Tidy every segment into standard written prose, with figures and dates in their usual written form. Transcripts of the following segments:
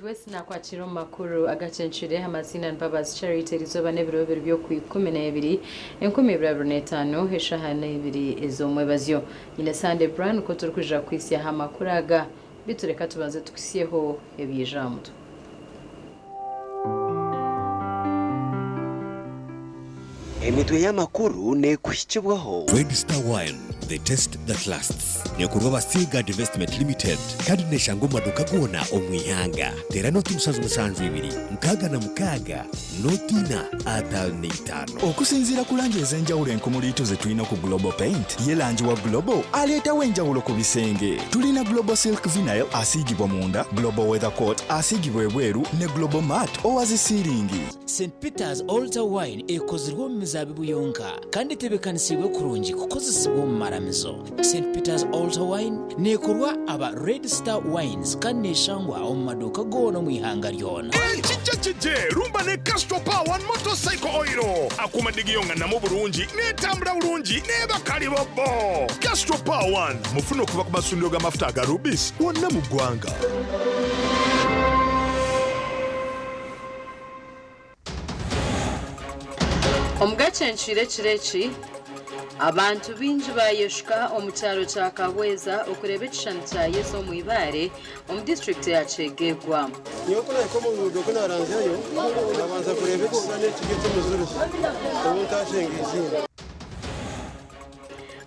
West na kwakira makuru Agacencwire amazina Mbabazi Charity rizoba n'ibirobero byo ku 12 2025 heshahana 2 ezo mwebazyo ine Sunday Brand ko turikuja kwisi ha makuraga bitureka tubanze tukisiyeho ebijambo Emitwe y'amakuru ne kushikibwaho Red Star Wine, the taste that lasts. Nyokurwa Basiga Investment Limited kandi neshango maduka gona omwihanga. Tera noti musanzu ibiri. Mukaga na mukaga notina atalneitano. Okusinzira kulanje ezenjawulo enkumulito ze tulina ku Global Paint. Ye lanji wa Global aleta wenjawulo ku bisenge. Tulina Global Silk Vinyl asigibwa munda, Global Weather Coat asigibwa ebweru ne Global Matte owazi siringi. St. Peter's Altar Wine ekozirwa mizabibu yonka kandi tebekanisiwe kurungi kukozesebwa mu maramizo. St. Peter's Altar Wine nekorwa aba Red Star Wines kandi neshangwa mu maduka gona mu ihanga lyona. Chiche rumba ne Castro Power motorcycle oil akumadigiyonga na mu Burundi netambula bulungi neba kali bobo. Castro Power mufuno kuva ku masundiro ga mafuta ga Rubis wonna mu gwanga. Agacencwire kireki abantu binji bayeshka omucyaro cya Kabweza okureba ekishani cya Yesu mu ibare mu district ya Chegegwa Nyoko na komo mudogo na ranzayo abanza kureba ekishani kigito muzuru omuntashengizira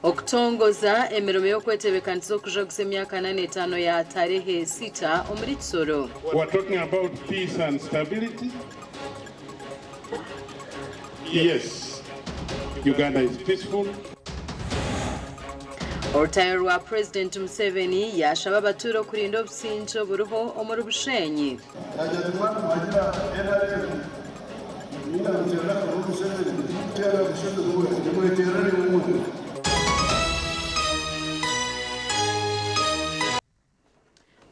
okutongoza emirimo yo kwetebekaniza okuja emyaka 85 ya tarehe 6 omuri Kisoro. We are talking about peace and stability. Yes, Uganda is peaceful. Orutayo rwa President Museveni yashaba abaturo kurinda obusinjo buruho omuri Bushenyi.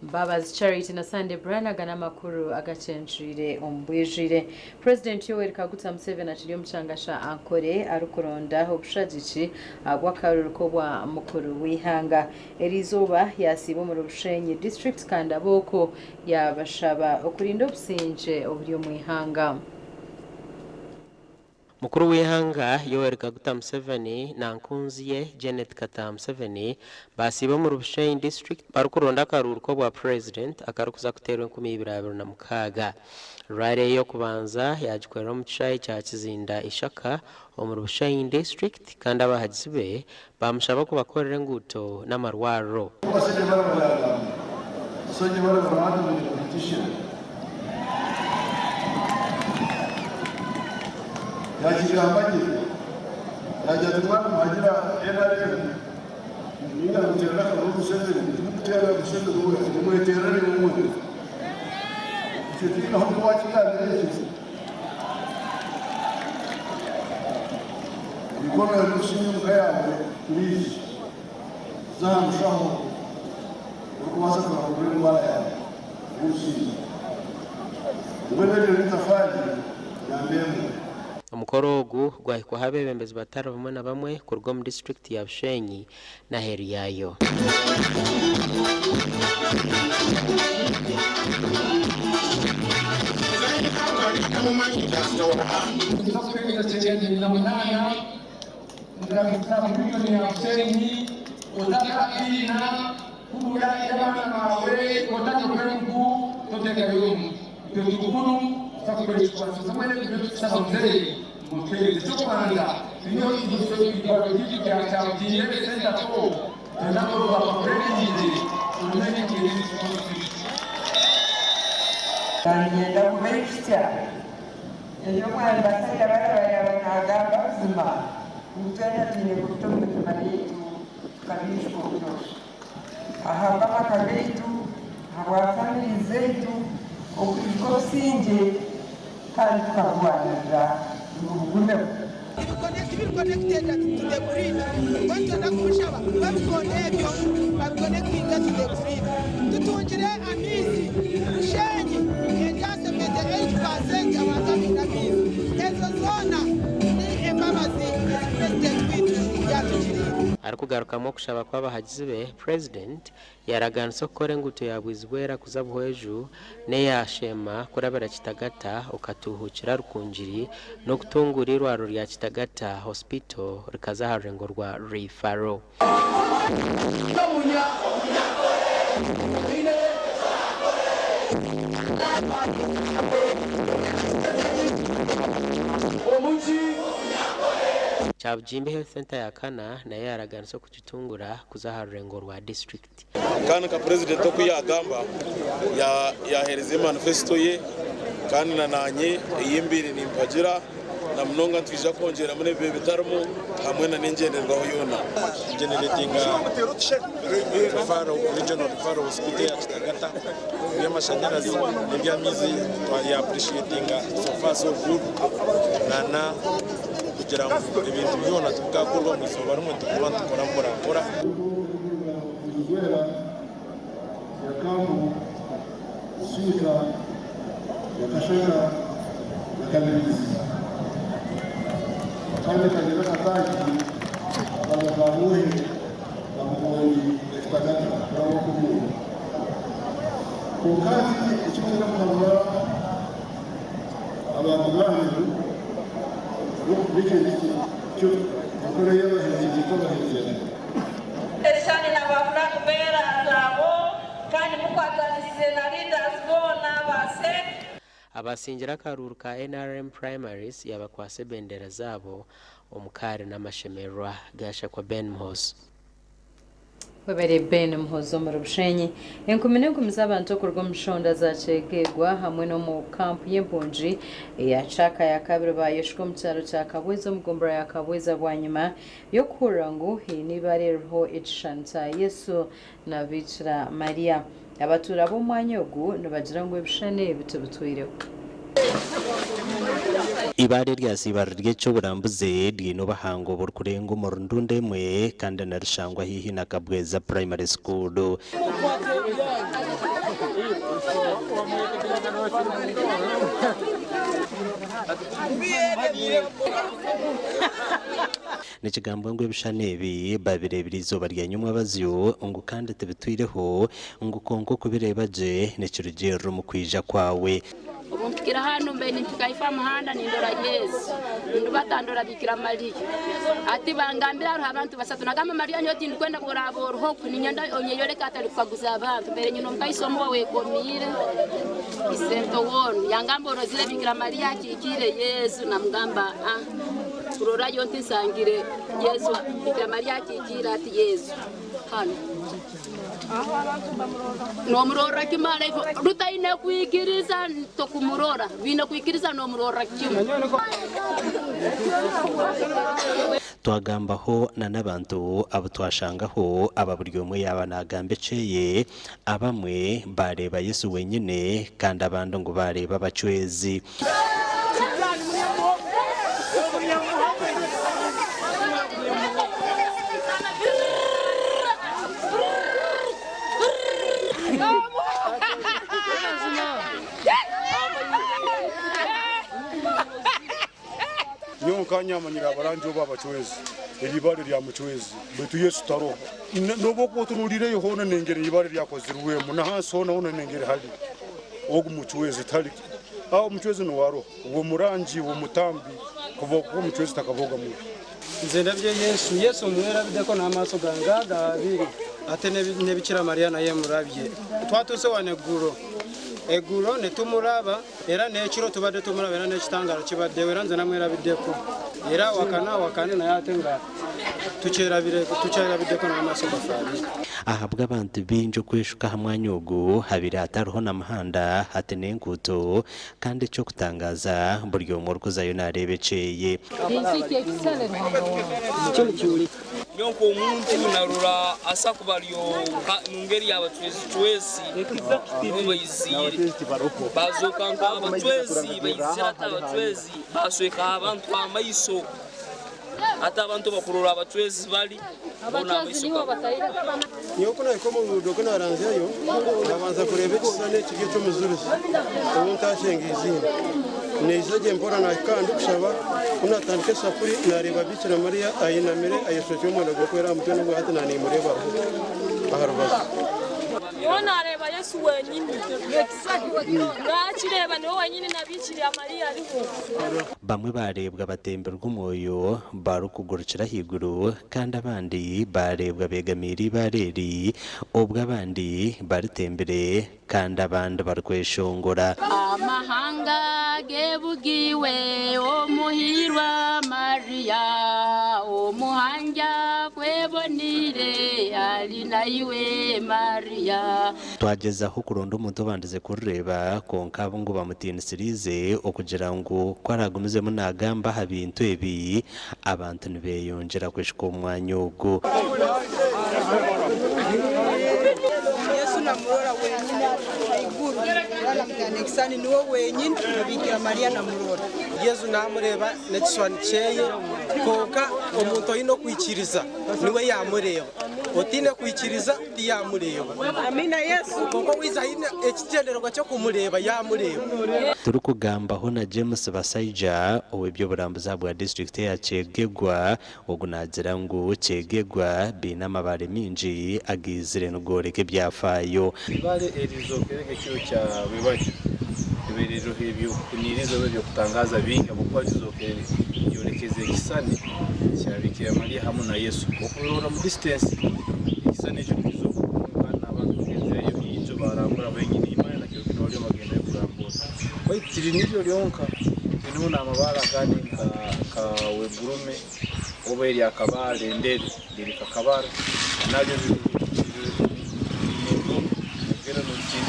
Mbabazi Charity na Sunday Brand agana makuru Agacencwire ombwijire. President Yoweri Kaguta Museveni akiri omuchangasha ankore arukuronda obushagici agwakaruruko bwa mukuru wihanga erizoba yasibo mu Bushenyi district kandi aboko yabashaba okurinda obusinje oburi mu ihanga. Mukuru w'ihanga Yoweri Kaguta Museveni na nkunzi ye Janet Kata Museveni basiba mu Bushenyi district barukuronda akaruruko bwa president akarukuza kuterwa 2026 rare yo kubanza yagikwera mu kicayi cya Kizinda Ishaka mu Bushenyi district kandi abahagibe bamushaba ko bakorera nguto n'amarwaro. Yajigambanye yajatuma kuhagira NRM ninga kuterana kwa Museveni kutera Museveni mweterane mumwe kitika hapo wachika nesi ikona lushinyo mkaya please zamu shaho kuwasa kwa kubiri wala ya usi wewe nitafanya na mbele Omukoro ogu gwahikwa habebembezi batara bamwe na bamwe kurwa mu district ya Bushenyi na heri yayo. Muteri cyo kwanda niyo igise ibarogiki bya cyabyiye senda ko nako bakorerije umenye kiri Kanyenda kubeshya iyo mwana basanga barabanaga bazima mutera tine kutumba kimalitu kabishwa kutosha aha kama kabetu hawa family zetu ukiko sinje kandi tukagwanira ubugume connected to the grid. Going to Nakushaba, but connecting to the grid. To Tunjire and easy, Shani, and just 78% of our coming is. There's a zona, Mbabazi, President with Yatujiri. Arikugarukamo kushaba kw'abahagizi be president yaraganso kore nguto yabwizwera kuzabuheju ne yashema kurabera Kitagata ukatuhukira rukunjiri no kutungurirwa rya Kitagata hospital rikazaharengorwa referral. Chabjimbe Health Center ya Kana na yaraganso kututungura kuzaharengorwa district. Kana ka president ko yagamba yahereze manifesto ye kandi nananye iyimbiri nimpagira na mnonga twija kongera muri bebe bitaramo hamwe na n'ingenderwaho yona generatinga faro regional faro hospital ya Kitagata y'amashanyarazi n'ibyamizi twari appreciatinga so far so good nana kugira ngo ibintu byona tukakorwa mu isoba rumwe tukora murakora yakamu sika yakashaka yakabilizi kandi kagera kataki bagabamuhe bamuhoyi Kitagata rawo kumu kokati ikimuga kumara abantu banyu bikindi cyo gukora y'abahinzi y'abahinzi Eshani na bafuna kubera zabo kandi mukwatanisize na leaders bona base abasingira karuru ka NRM primaries yabakwase bendera zabo omukare n'amashemerwa gasha kwa Ben Mhoso webere Ben Mhoso mu Rubushenyi enkumine kumiz'abantu kurwa mushonda zacegegwa hamwe no mu camp y'Embunji ya chaka ya kabiri bayeshwe mu cyaro cya Kabweza mugombora ya Kabweza bwanyuma yo kurangu hinibareho icishanta Yesu na Bikira Maria abatura bo mwanyogu nibagira ngo ebishane bitubutwireho ibare ryasibar ryecho burambuze dino bahango burkurengo morundunde mwe kandi narishangwa hihi na Kabweza primary school Nikigambo ngo bishanebi babirebira izuba rya nyumwa bazyo ngo kandi tebitwireho ngo konko kubirebaje nekirugero mu kwija kwawe Ubumfikira hano mbe ntikaifa mahanda nindora Yesu ndubatandora Bikira Maria ati bangambira abantu basatu nagamba Maria nyoti ndikwenda kuraboro hoku ninyanda onyeyore katali kwaguza abantu mbere nyino mkaisomo wekomire isento wonu yangamba rozile Bikira Maria kikire Yesu na mgamba kurora yonti sangire Yesu Bikira Maria kikira ati Yesu hano no murora kimara ifo rutaine kuikiriza to kumurora bino kuikiriza no murora kimwe twagambaho na nabantu abo twashangaho ababuryo mwe yabanagambeceye abamwe bareba Yesu wenyine kandi abandi ngo bareba bacwezi Nyonka manyira abaranjo babacwezi elibare lya mucwezi betu Yesu taro nobo kotunurire yohona nengere ibare lya kozirwe muna hasona ona nengere hali ogu mucwezi tali aho mucwezi no waro uwo muranji uwo mutambi kuva ko mucwezi takavoga mu nzenda bye Yesu mwera bideko n'amaso gangaga abiri ate ne Bikira Maria na yemurabye twatuse waneguro eguro netumuraba era nekiro tubadde tumuraba era nekitangalo kibadde era nze namwerabiddeko era wakane naye ate nga tukyerabiddeko n'amaaso gafaali ahabwa abantu bingi okweshuka ha mwanya ogwo habire hatariho n'amahanda hati n'enkuuto kandi ekyokutangaza buri omwe orikuzayo nareeba ekyeye nyonko omuntu narura asa kubalyo mungeri y'abatwezi bayizire bazoka nk'abatwezi bayizire ati abatwezi basweka abantu amaiso ati abantu bakurura abatwezi bali niyo kuna ikomo ngudo kuna ranzeyo nabanza kureba ekisane ekiryo ky'omuzuruzi ubu ntashenga izina neizage mpora nakandi kushaba unatandika esafuri nareba bikira mariya ayinamire ayeshokye omwana gwokwera mutwe nubwo hati nanimureba aha rubavu niwo nareba yesu wenyine nakireba niwo wenyine nabikiriya mariya ariho bamwe barebwa batemberwa umwoyo barukugurukira higuru kandi abandi barebwa begamira ibareri ubwo abandi baritembere kandi abandi barikweshongora amahanga gebugiwe omuhirwa mariya omuhanja kwebonire ali naiwe mariya twageza aho kuronda umuntu ubandize kureba konka abo ngo bamutinisirize okugira ngo kwaragumize munagamba ha bintu ebi abantu nibeyongera kweshika omwanya ogwo Yesu namurora wenyine iguru namugana niwo wenyine Bikira Mariya namurora Yesu namureba nekiswani cyeye konka omuntu oyino kwikiriza niwe yamureba otine kwikiriza tiyamureba amina Yesu konko wizahine ekigendererwa cyo kumureba yamureba turi kugambaho na James Basajja ow'ebyo burambuza bwa district ya Kyegegwa ogunagira ngo Kyegegwa bina amabare mingi agizire n'ugoreke byafayo bale erizo kereke cyo cya bibaje ibiriro hibyo kunirizo byo kutangaza binga bukwazizo yorekeze kisani cya Bikira Mariya hamwe na Yesu okurora mu distance kisani cyo kizo kana abantu kezeyo icyo barambura benyine imana na cyo kinole magenda yo kurambura kwa itiri nibyo lyonka ino na amabara kandi ka wegurume oberi akabale ndere dirika kabara nabyo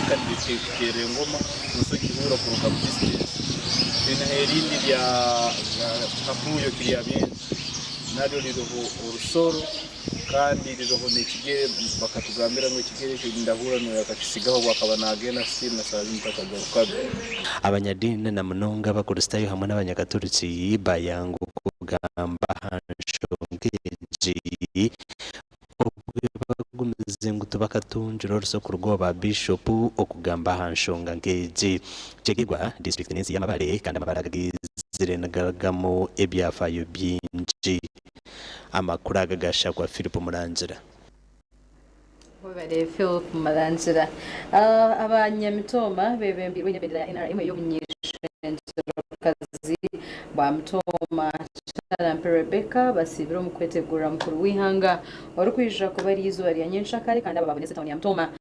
kandi bikere ngoma muso kibura kuruka distance bina herindi bya kapuyo kiriya byenzi nado liroho urusoro kandi liroho nekigere bakatugambira ngo ikigere cyo ndahura no yakakisigaho bakaba nagena still na sazi mpakagaruka abanyadini na munonga bakuristayo hamwe n'abanyagaturutsi bayango kugamba hanshongeji bagumize ngo tubakatunjira rusoko rwoba bishop okugamba hanshonga ngeji Kyegegwa district nezi y'amabare kandi amabaraga gizirenagamo ebyafayo byinji amakuru agagasha kwa Philip Murangira Wabare Philip Murangira abanyamitoma bebembirwe nyabedera NRM yo kazi ba mtoma Charampe Rebecca basibira mu kwetegura mukuru w'ihanga wari kwija kuba ari izuba rya nyenshakare kandi ababonetse town ya mtoma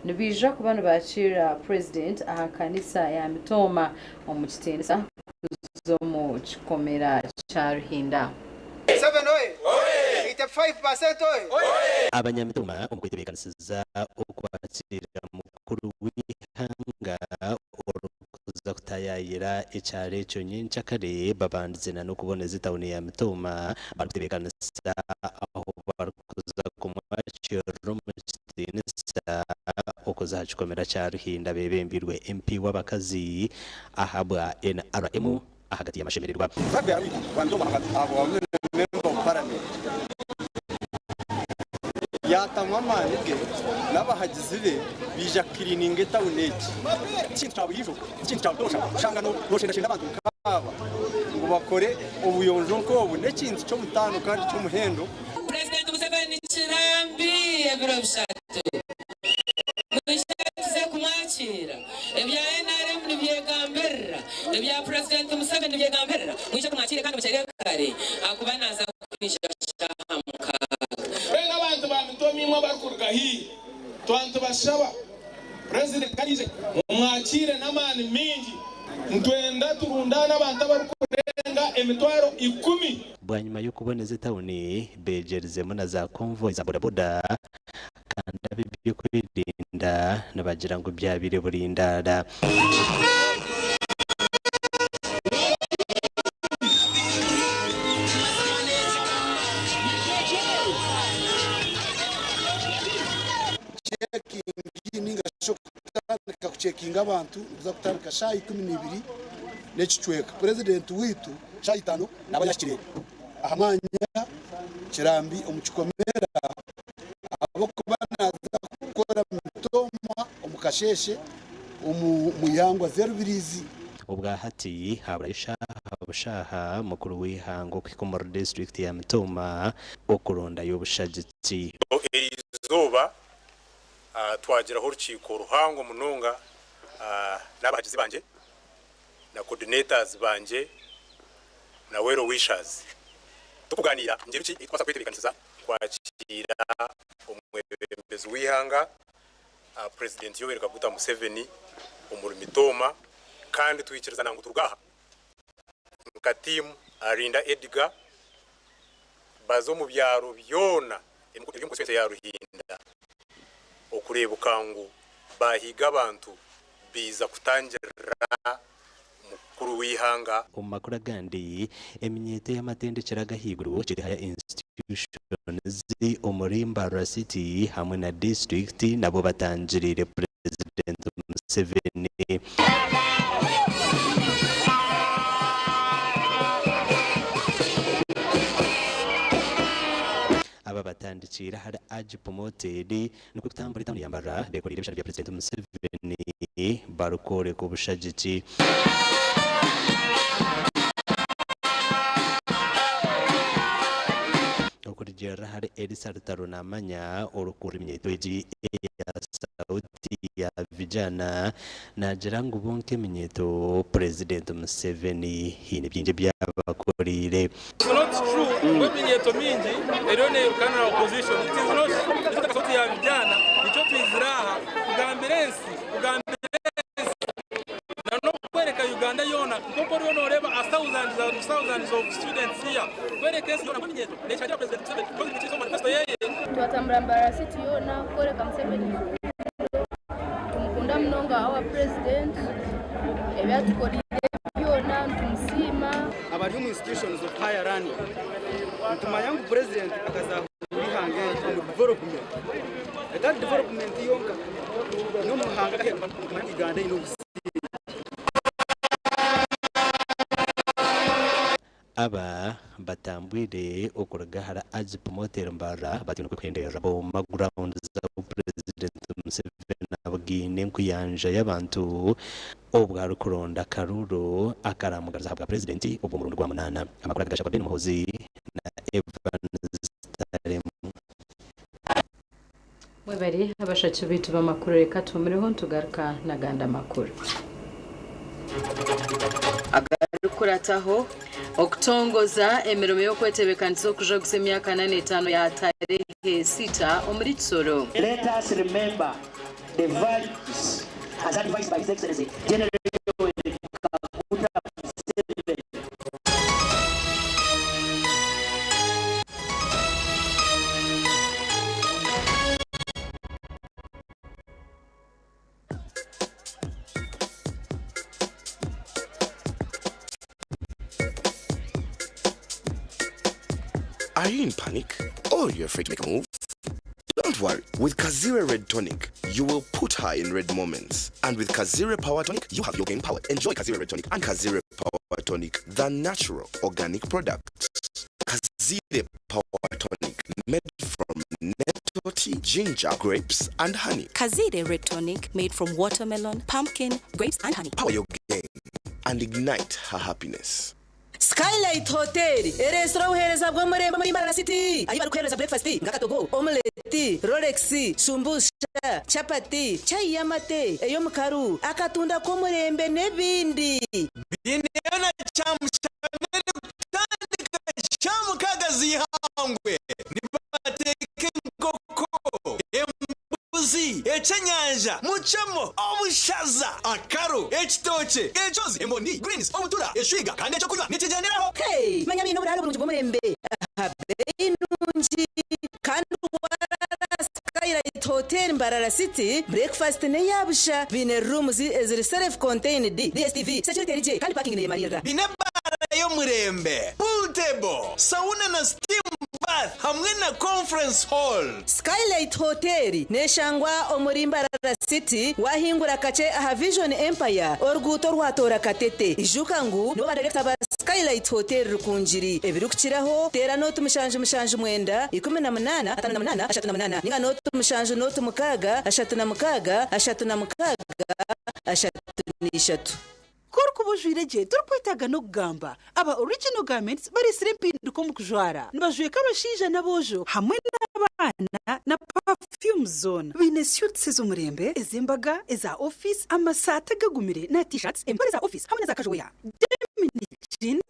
nibija ku bantu bacira president aha kanisa ya mtoma mu kitendesa zo mu kikomera cya Ruhinda 7 oye 85% oye abanyamitoma umukwetebekanisiza okwakira mukuru w'ihanga kuza kutayayira icyare cyo nyenshakare babandizena no kuboneza town ya mtoma barutebekanisa aho barukuza kumwakira mu kitendesa okuza kikomera cya Ruhinda bebembirwe MP w'abakazi ahabwa NRM ahagati y'amashemererwa yatamama nibwe n'abahagizi be bija kirininge tawuneki cyintabuyisho cyintabusha shanga no shenda abantu kaba ngo bakore ubuyonjo nko nekinzi cyo mutano kandi cyo muhendo President Museveni Chirambi ebirabishatu Mushatize kumwakira ebya NRM nibyegambera ebya President Museveni nibyegambera mwisha kumwakira kandi mucyere kare akubanaza kunisha shahamuka abantu bamitomi mwa bakurga hi twantu bashaba president kanije umwakire n'amani mingi ntwenda turundana abantu barukurenga emitwaro 10 bwanyuma yo kuboneza tawuni begerezemo na za convoy za bodaboda kandi abibyo kwirinda nabagira ngo byabire burindara kucekinga abantu uza kutandika sha 12 n'ekicweka president witu sha 5 n'abanyakire ahamanya kirambi omukikomera abo kubanaza gukora mitoma omukasheshe omuyangwa 02 ubwa hati habura ubushaha mukuru w'ihango kwikomora district ya Mtoma okuronda y'ubushagitsi izuba twagira urukiko ruhango mununga n'abagizi banje na coordinators banje na wero wishers tukuganira ngeruki itwasa kwitebekanisa kwakira umwebembezi w'ihanga president Yoweri Kaguta Museveni umurimitoma kandi twikiriza nangu turugaha katimu arinda Edgar bazo mu byaro byona emuko ya Ruhinda okureba ukangu bahiga abantu biza kutangira mukuru w'ihanga umakuru agandi eminyeto y'amatendekera gahiguru kiri haya institutions umurimba city hamwe na district nabo batangirire president Museveni aba batandikira hari promoted nuko kutambura itanu yambara dekorire bishara bya president Museveni barukore ku bushagiti okurijera hari Elisa Rutaronamanya urukuri imyeto ya sauti ya vijana na jirangu bonke imyeto president Museveni hine byinje byabakorire. It's not true when imyeto mingi erone ukana opposition it is not ita sauti ya vijana nicho twiziraha ugamberensi no kwereka Uganda yona kuko rero reba thousands of students here kwereka yona imyeto lecha president Museveni ko imichizo manifesto yeye twatambura city yona kwereka Museveni tumukunda mnonga our president ebyatukorire yona tumusima abari mu institutions of higher learning tumanya ngo president akaza bihange mu development that development yonka no muhanga mu Uganda ino aba batambwire okuragahara azi promoter mbara batino kwendera bo background za president Museveni abagine nkuyanja y'abantu obwa rukuronda karuro akaramugaza habwa president ubwo mu rwa munana amakuru agasha kwa Ben Muhozi na Evan mwebari abashatse bitu bamakuru reka tumuriho tugaruka na ganda makuru agarukurataho okutongoza emirimo yo kwetebekaniza okuja gusa emyaka 85 ya tarehe 6 omuri Kisoro. Let us remember the values as advised by His Excellency General Kaguta Museveni. Are you in panic? Or you're afraid to make a move? Don't worry. With Kazire Red Tonic, you will put her in red moments. And with Kazire Power Tonic, you have your game power. Enjoy Kazire Red Tonic and Kazire Power Tonic, the natural organic product. Kazire Power Tonic, made from nettle tea, ginger, grapes, and honey. Kazire Red Tonic, made from watermelon, pumpkin, grapes, and honey. Power your game and ignite her happiness. Skylight Hotel, restaurant uhereza bwo muri Mbabazi City. Ayi baruhereza breakfast, ngakatogo, omelette, Rolex, shumbusha, chapati, chai yamate, eyo mukaru, akatunda ko murembe nebindi. Biniana chamushanere kutandika chamukagazi hangwe. Nibateke nkoko, embuzi, chenyanja muchemo obushaza akaro ekitoche echozi emboni greens obutura eshiga kandi echo kunywa nitijaniraho hey manya bino buralo bulungi bw'omurembe ahabeinungi kandi Skylight Hotel Mbarara City breakfast ne yabusha bine rooms eziri self contained DSTV security DJ kandi parking ne marira bine bara yo murembe pool table sauna na steam bath hamwe na conference hall. Skylight Hotel neshangwa omuri Mbarara City wahingura kache aha Vision Empire oruguto rwatora katete ijukangu no director ba Skylight Hotel rukunjiri ebirukiraho tera note mushanje mwenda 18 58 ninga note mushanje note mukaga ashatu na shatu Korku bujwireje turkwitaga no kugamba aba original garments bari sirimpinduko mu kujwara nibajwe kabashija nabojo hamwe n'abana na perfume zone bine suits z'umurembe ezimbaga eza office amasata gagumire na t-shirts embare za office hamwe na za kajoya jeans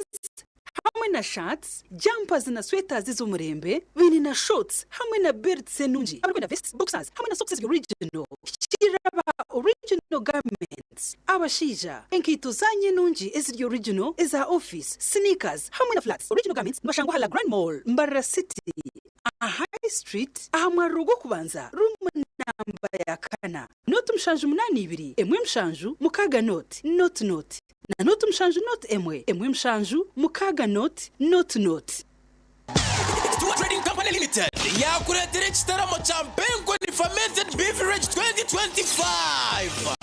hamwe na shirts jumpers na sweaters z'umurembe bine na shorts hamwe na belts nungi hamwe na vests boxers hamwe na socks original kiraba original garments abashija enkito zanye nungi eziri original eza office sneakers hamwe na flats original garments bashangwa hala Grand Mall Mbarara City a High Street ahamwarugo kubanza room namba ya kana note mshanju 82 emwe mshanju mukaga note na note mshanju note emwe mshanju mukaga note Trading Company Limited yakuretera kitaramo cha Mpengo ni fermented beverage 2025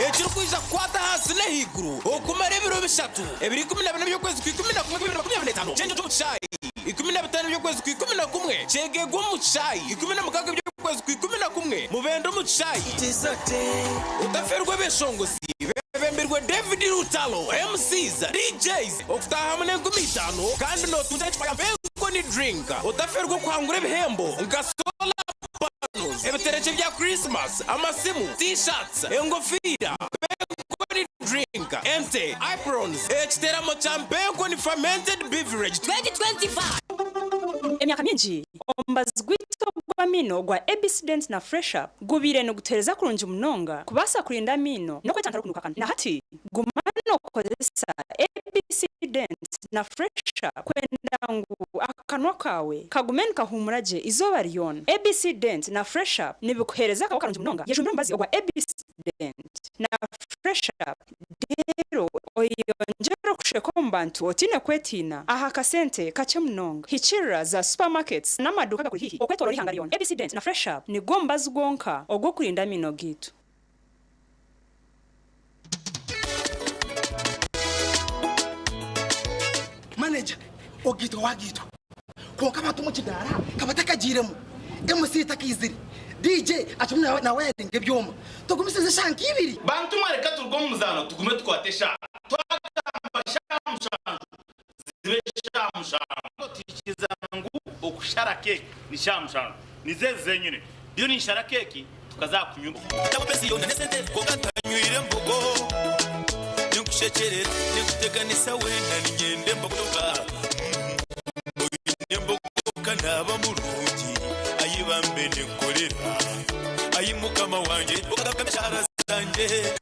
ekirukwiza kwata hasi na higuru okumara ebiro bishatu ebiri 12 by'okwezi kwa 11 change to chai 15 by'okwezi kwa 11 chegego mu chai 16 by'okwezi kwa 11 mubendo mu chai utaferwa beshongozi bemberwe David Rutalo MCs DJs okutaha mune 15 kandi no tunja chipaya Mpengo ni drink utaferwa kwangura ibihembo ngasola panos ebitereche bya Christmas amasimu t-shirts engofira Mpengo ni drink ente aprons ekiteramo cha Mpengo ni fermented beverage 2025 emyaka mingi ombazigwito gwamino gwa Agacencwire na Fresh Up gubire no gutereza kurunja munonga kubasa kurinda mino no kwetantara kunuka kandi na hati gumano kozesa Agacencwire na Fresh Up kwenda ngu akanwa kawe kagumeni kahumuraje izoba riona Agacencwire na Fresh Up nibikuhereza kakarunja munonga yejumira mbazi ogwa Agacencwire na Fresh Up dero oyonjero kusheko mbantu otine kwetina aha kasente kache munonga hichira za supermarkets n'amaduka gakuri hihi okwetoro rihangariona Agacencwire na Fresh Up ni gombazi gonka ogwo kurinda mino gitu manager ogito wagito konka batu mu kidara kabataka jiremo MC takiziri DJ atumwe na wedding ebyoma tugumisize shanki ibiri bantu mwareka turgo muzano tugume twatesha twagamba shamushangu zibe shamushangu tikizangu okushara keke ni shamushangu nizeze nyine byo ni shara keke tukazakunyumba cyabapesi yo nesente kogatanyuire mbogo nikushekere nikuteganisa wenda ninyende mbogoka nembogo kanaba mulungi ayibambe nekorera ayimukama wanje bokakamishara zanje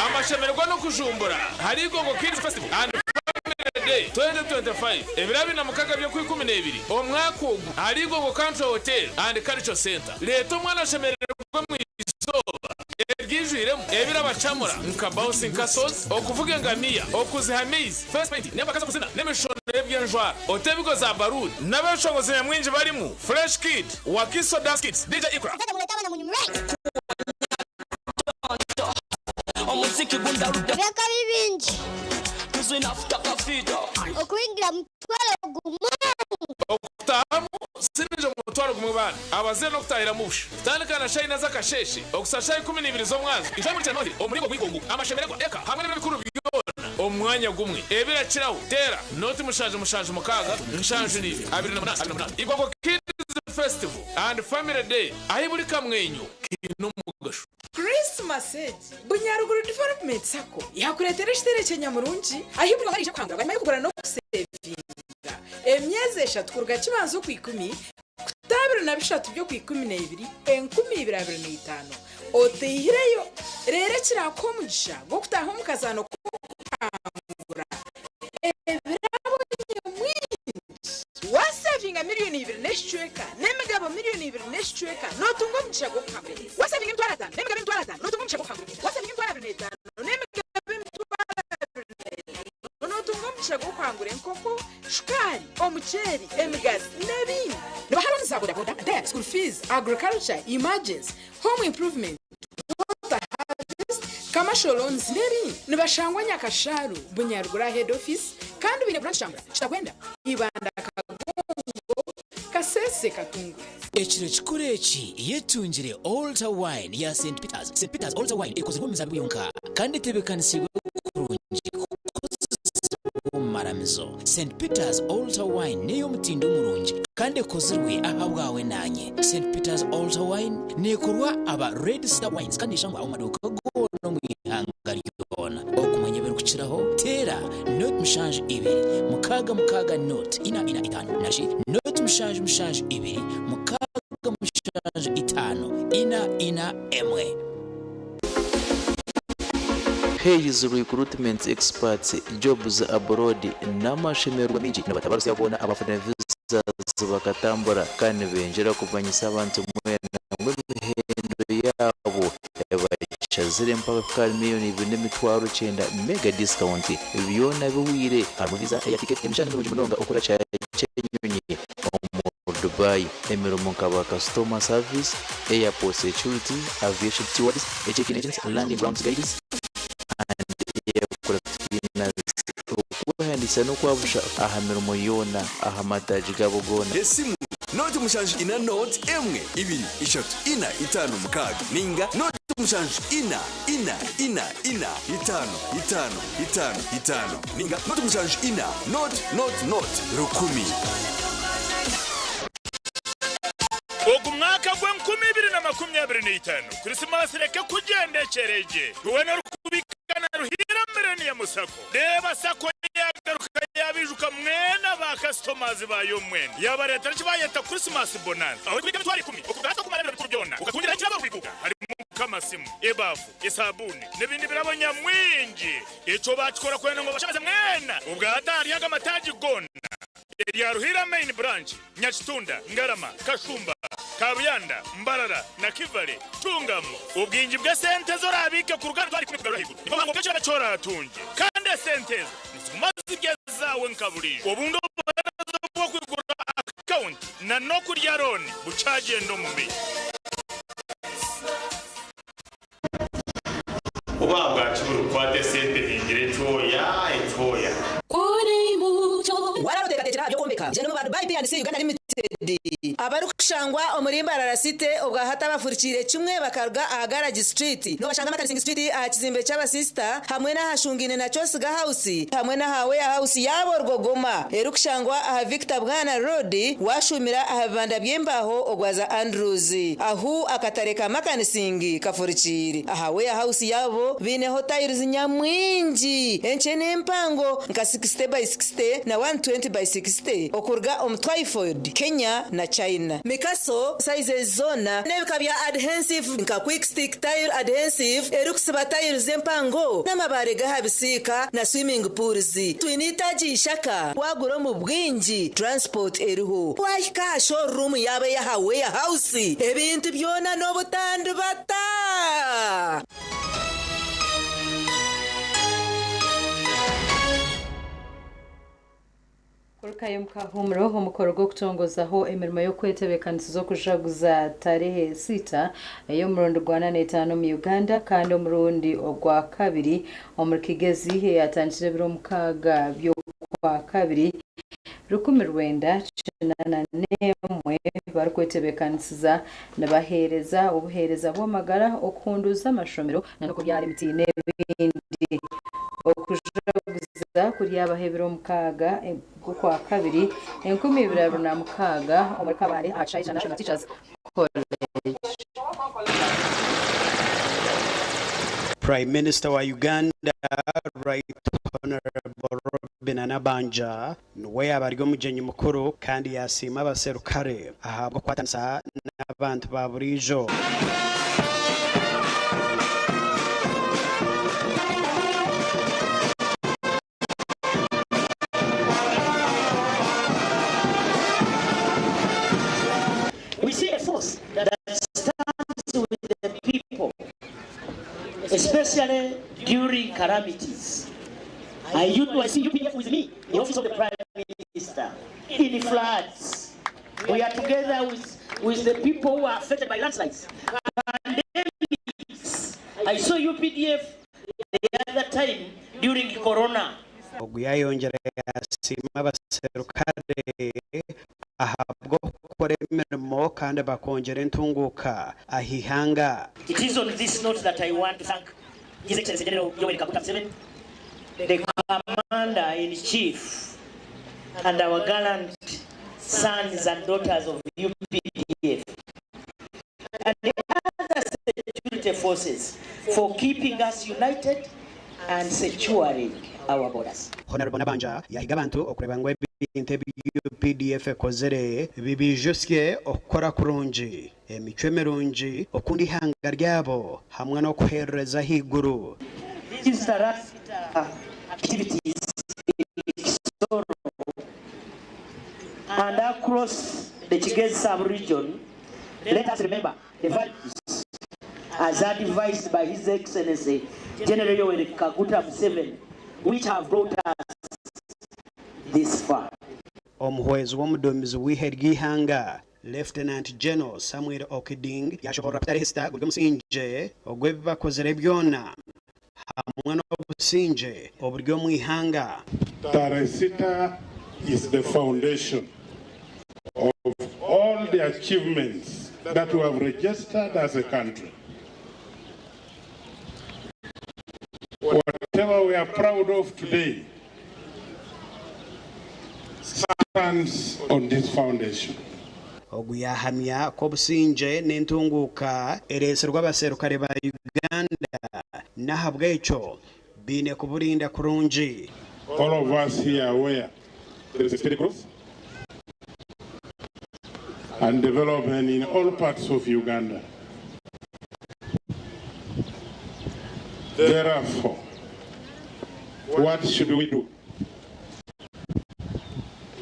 amashemerwa no kujumbura hari Gogo Kids Festival and Family Day 2025 ebirabi na mukaga byo ku 12 omwaka ugu hari Gogo Country Hotel and Culture Center leto mwana shemererwa mu izoba ergijiremo ebirabacamura nka bouncing castles okuvuga ngamiya okuzihamizi first paint nebakaza kusina nemeshono ebyenjwa otebigo za barud nabashongoze nyamwinji barimu Fresh Kid Wakiso Dance Kids DJ Ikra omuziki gunda reka bibinji tuzina after kafida okuingira mutwalo gumu okutamu sinje mutwalo gumu bana abaze no kutahira mushi tandika na shayina zakasheshe okusashaye 12 zo mwanzo ijambo cyanohi omurigo gwigungu amashemererwa eka hamwe n'ibikuru byona omwanya gumwe ebira kiraho tera noti mushaje mukaga nshaje ni 28 Gogo Kids Festival and Family Day ayibuli kamwenyu kino mugasho Christmas bunyaruguru development sako yakuretera shitere cyanyamurungi ahibulwa barije kwanga bari kugura no kusevinga emyeze 3 kuruga kibanzo ku 10 kutabira 23 byo ku 12 2025 otehireyo rero kirakomugisha go kutaha mukazano kukangura ebirabonye mwinshi wasavinga miliyoni 2 neshweka nemigabo miliyoni 2 neshweka notungo mugisha go kukangura wasavinga ntwarata nemigabo ntwarata notungo mugisha go kukangura wasavinga ntwarata netano nemigabo go kwangura enkoko shukari omuceri emigazi n'ebindi nibaharaniza bodaboda debt school fees agriculture emergency home improvement water harvest commercial loans n'ebindi nibashangwa nyakasharu bunyarugura head office kandi bine branch chambra kitagwenda ibanda kagongo kasese katungu ekiro kikureki yetungire altar wine ya St Peters altar wine ikozwe mu mizabibu yonka kandi tebekanisibwe kurungi maramizo St Peters altar wine niyo mutindo murungi kandi kozirwe ahabwawe nanye St Peters altar wine nekorwa aba red star wines kandi shangwa amaduka gono mwihanga ryona okumanya berukiraho tera note mushange ibiri mukaga note ina itano nashi note mushange ibiri mukaga mushange itano ina emwe. Hayes recruitment experts jobs abroad n'amashemerwa mingi n'abatabarusi yabona abafana visa bakatambura kandi benjera kubanyisa abantu mwena mu mihendo yabo bachazire mpaka miliyoni 2.9 mega discount byona biwire harumviza ya ticket emishana mu munonga okora cha Nyonyi mu Dubai emiromo nkaba customer service airport security aviation stewards check-in agents landing grounds guides kuhandisa no kwabusha ahamirimo yona ahamataji gabogona esimu note mushanje ina note emwe ibiri ishatu ina itanu mukaga ninga note mushanje ina itanu ninga note mushanje ina note rukumi ogumwaka gwe 2025 Christmas reke kugendekereje ruwena rukubikana ruhira mbere ya musako reba sako yagaruka yabijuka mwena ba customers bayo mwena yaba leta kibayeta Christmas bonanza aho kwigana twari 10 okugato kumarira kubyona ukakundira kiraba kwikuga hari kamasimu ebafu isabuni nebindi birabonya mwingi eco bakikora kwena ngo bashabaze mwena ubwatari yaga mataji gona ya ruhira main branch Nyakitunda Ngarama Kashumba Kabuyanda Mbarara na Kivale Tungamo ubwingi bwa sente zorabike ku ruganda twari kumwe rwahiguru niho ngo gace bacora atunje kandi sente zimaze byazawe nkaburije ubundo bwo kwigura account na no kurya loan bucaje ndo mumbi ubabwa kiburu kwa desente ingire toya uri muto wararotekatera byo kombeka je no bantu by P&C Uganda Limited abarukushangwa omurimba ararasite ubwa hata bafurikire kimwe bakarga ahagarage street no bashanga Makarising street ahakizimbe cy'aba sister hamwe na hashungine na Chosiga house hamwe na hawe house yabo rwogoma erukushangwa aha Victor Bwana Road washumira ahabanda byembaho ogwaza Andrews ahu akatareka Makarising kafurikire ahawe house yabo bine hotels nyamwingi enchene mpango nka 60 by 60 na 120 by 60 okurga Twyford Kenya na China Mikaso size zona nebikabya adhesive nka quick stick tile adhesive erukusiba tile zempango namabare gahabisika na swimming pools twinitaji shaka waguro mu bwingi transport eruho washika showroom yabe ya hawe house ebintu byona no butandu bata Kurukayo mkahumro umukoro gwo kutongozaho emirimo yo kwetebekaniza zo kujaguza tarehe 6 yo murundi gwa 85 mu Uganda kandi umurundi ogwa kabiri omurikigezi yatangire biro mukaga byo kwa kabiri rukumirwenda chinana nemwe bari kwetebekaniza nabahereza ubuhereza bw'amagara okunduza amashomero nanoko byari mitine bindi okujaguza kuri abahebero mukaga kwa kabiri 2026 omurikabari achaija National Teachers College. Prime Minister wa Uganda Right Honorable Benanabanja nuwe yabaryo mugenyi mukuru kandi yasima abaserukare ahabwo kwatansa n'abantu baburijo. We see a force that stands with the people, especially during calamities. I see UPDF with me, the office of the Prime Minister, in floods. We are together with the people who are affected by landslides. Pandemics. I saw UPDF the other time during Corona. Oguyayongera yasima abaserukare ahabwo gukora imirimo kandi bakongera intunguka ahihanga. It is on this note that I want to thank His Excellency General Yoweri Kaguta Museveni, the Commander-in-Chief, and our gallant sons and daughters of UPDF, and the other security forces for keeping us united and securing our borders. Honorable Nabanja yahiga abantu okureba ngo ebintu UPDF kozere bibijusye okora kurungi emico mirungi okundi hanga ryabo hamwe no kuhereza higuru. These activities in Kisoro and across the Chigezi sub-region, let us remember the values as advised by His Excellency General Yoweri Kaguta Museveni, which have brought us this far. Omuhwezi w'omuduumizi w'ihanga Lieutenant General Samuel Okiding yashobora kutarihista gulyomusinje ogwebibakozere byona hamwe n'obusinje oburyo mwihanga. Taresita is the foundation of all the achievements that we have registered as a country. Whatever we are proud of today stands on this foundation. Oguyahamya ko businje n'intunguka ereserwa abaserukare ba Uganda nahabwecho bine kuburinda kurungi. All of us here are aware there is a steady growth and development in all parts of Uganda. Therefore, what should we do?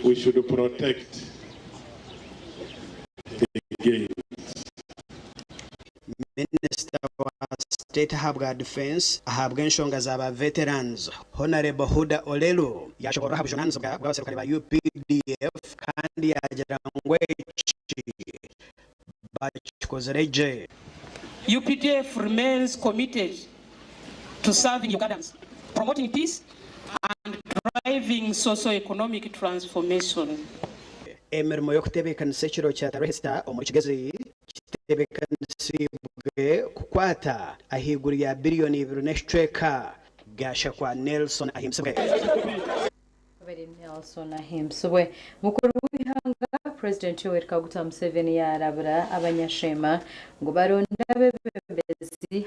We should protect the gains. Minister wa State ahabwa defense ahabwa enshonga z'aba veterans Honorable Huda Olelo yashobora habujunanzo bw'abaserukare ba UPDF kandi yagira ngwechi bakikozereje. UPDF remains committed to serving Ugandans, promoting peace and driving socio-economic transformation. Emirimo yo kutebekanisa ekiro kya Taresita omuri Kigezi kitebekanisiibwe kukwata ahiguru ya biliyoni 2.5 gasha kwa Nelson Ahimsibwe. Nelson Ahimsibwe mukuru w'ihanga President Yoweri Kaguta Museveni yarabura abanyashema ngo baronda bebembezi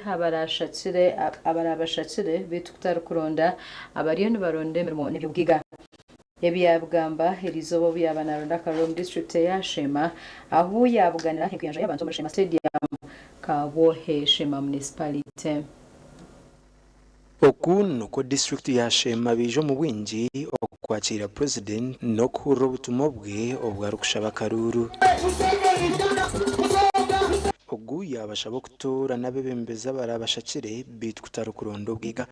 abarabashakire bitu kutarukuronda abariyo nibaronde mirimo n'ibyogiga yabyabwamba herizobo byabanaronda Karom district ya Shema aho yabuganira nk'ikuyanja y'abantu muri Shema Stadium kabohe Shema municipality. Okuno ko district ya Shema bijo mu bwingi okwakira president no kuro butumo bwe obwarukushaba karuru ogu yabashabo kutora nabebembeza barabashakire bitu kutarukurondo bwiga.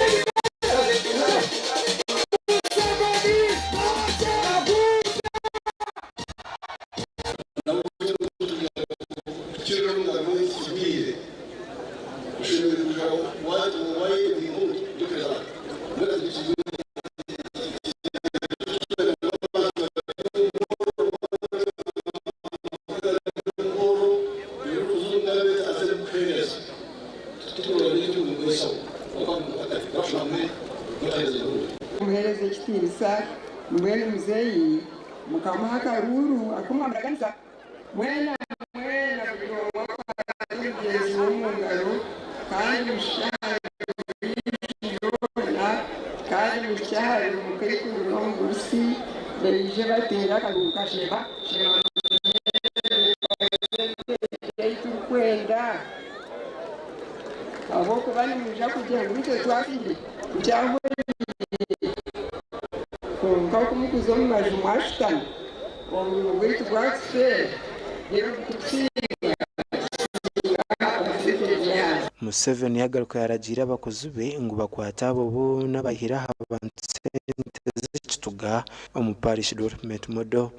Muhereze ekitiibisa mwene muzeeyi mukamuha karuru akumwamuraganiza mwena buli omu akwatirigeezi w'omungaro kandi mushahara yona kandi mushahara mukaikuru n'omuguru polisi beije batera akaruhuka sheba kwenda abo kubani muja kugira ngo bitwe twafire cyangwa ko kumukuzo mu maji mwashitana omu witu bwatse yero kutsiga Museveni yagaruka yaragira abakozi be ngo bakwata abo bo n'abahira abantu sente z'ekituga omu parish development model.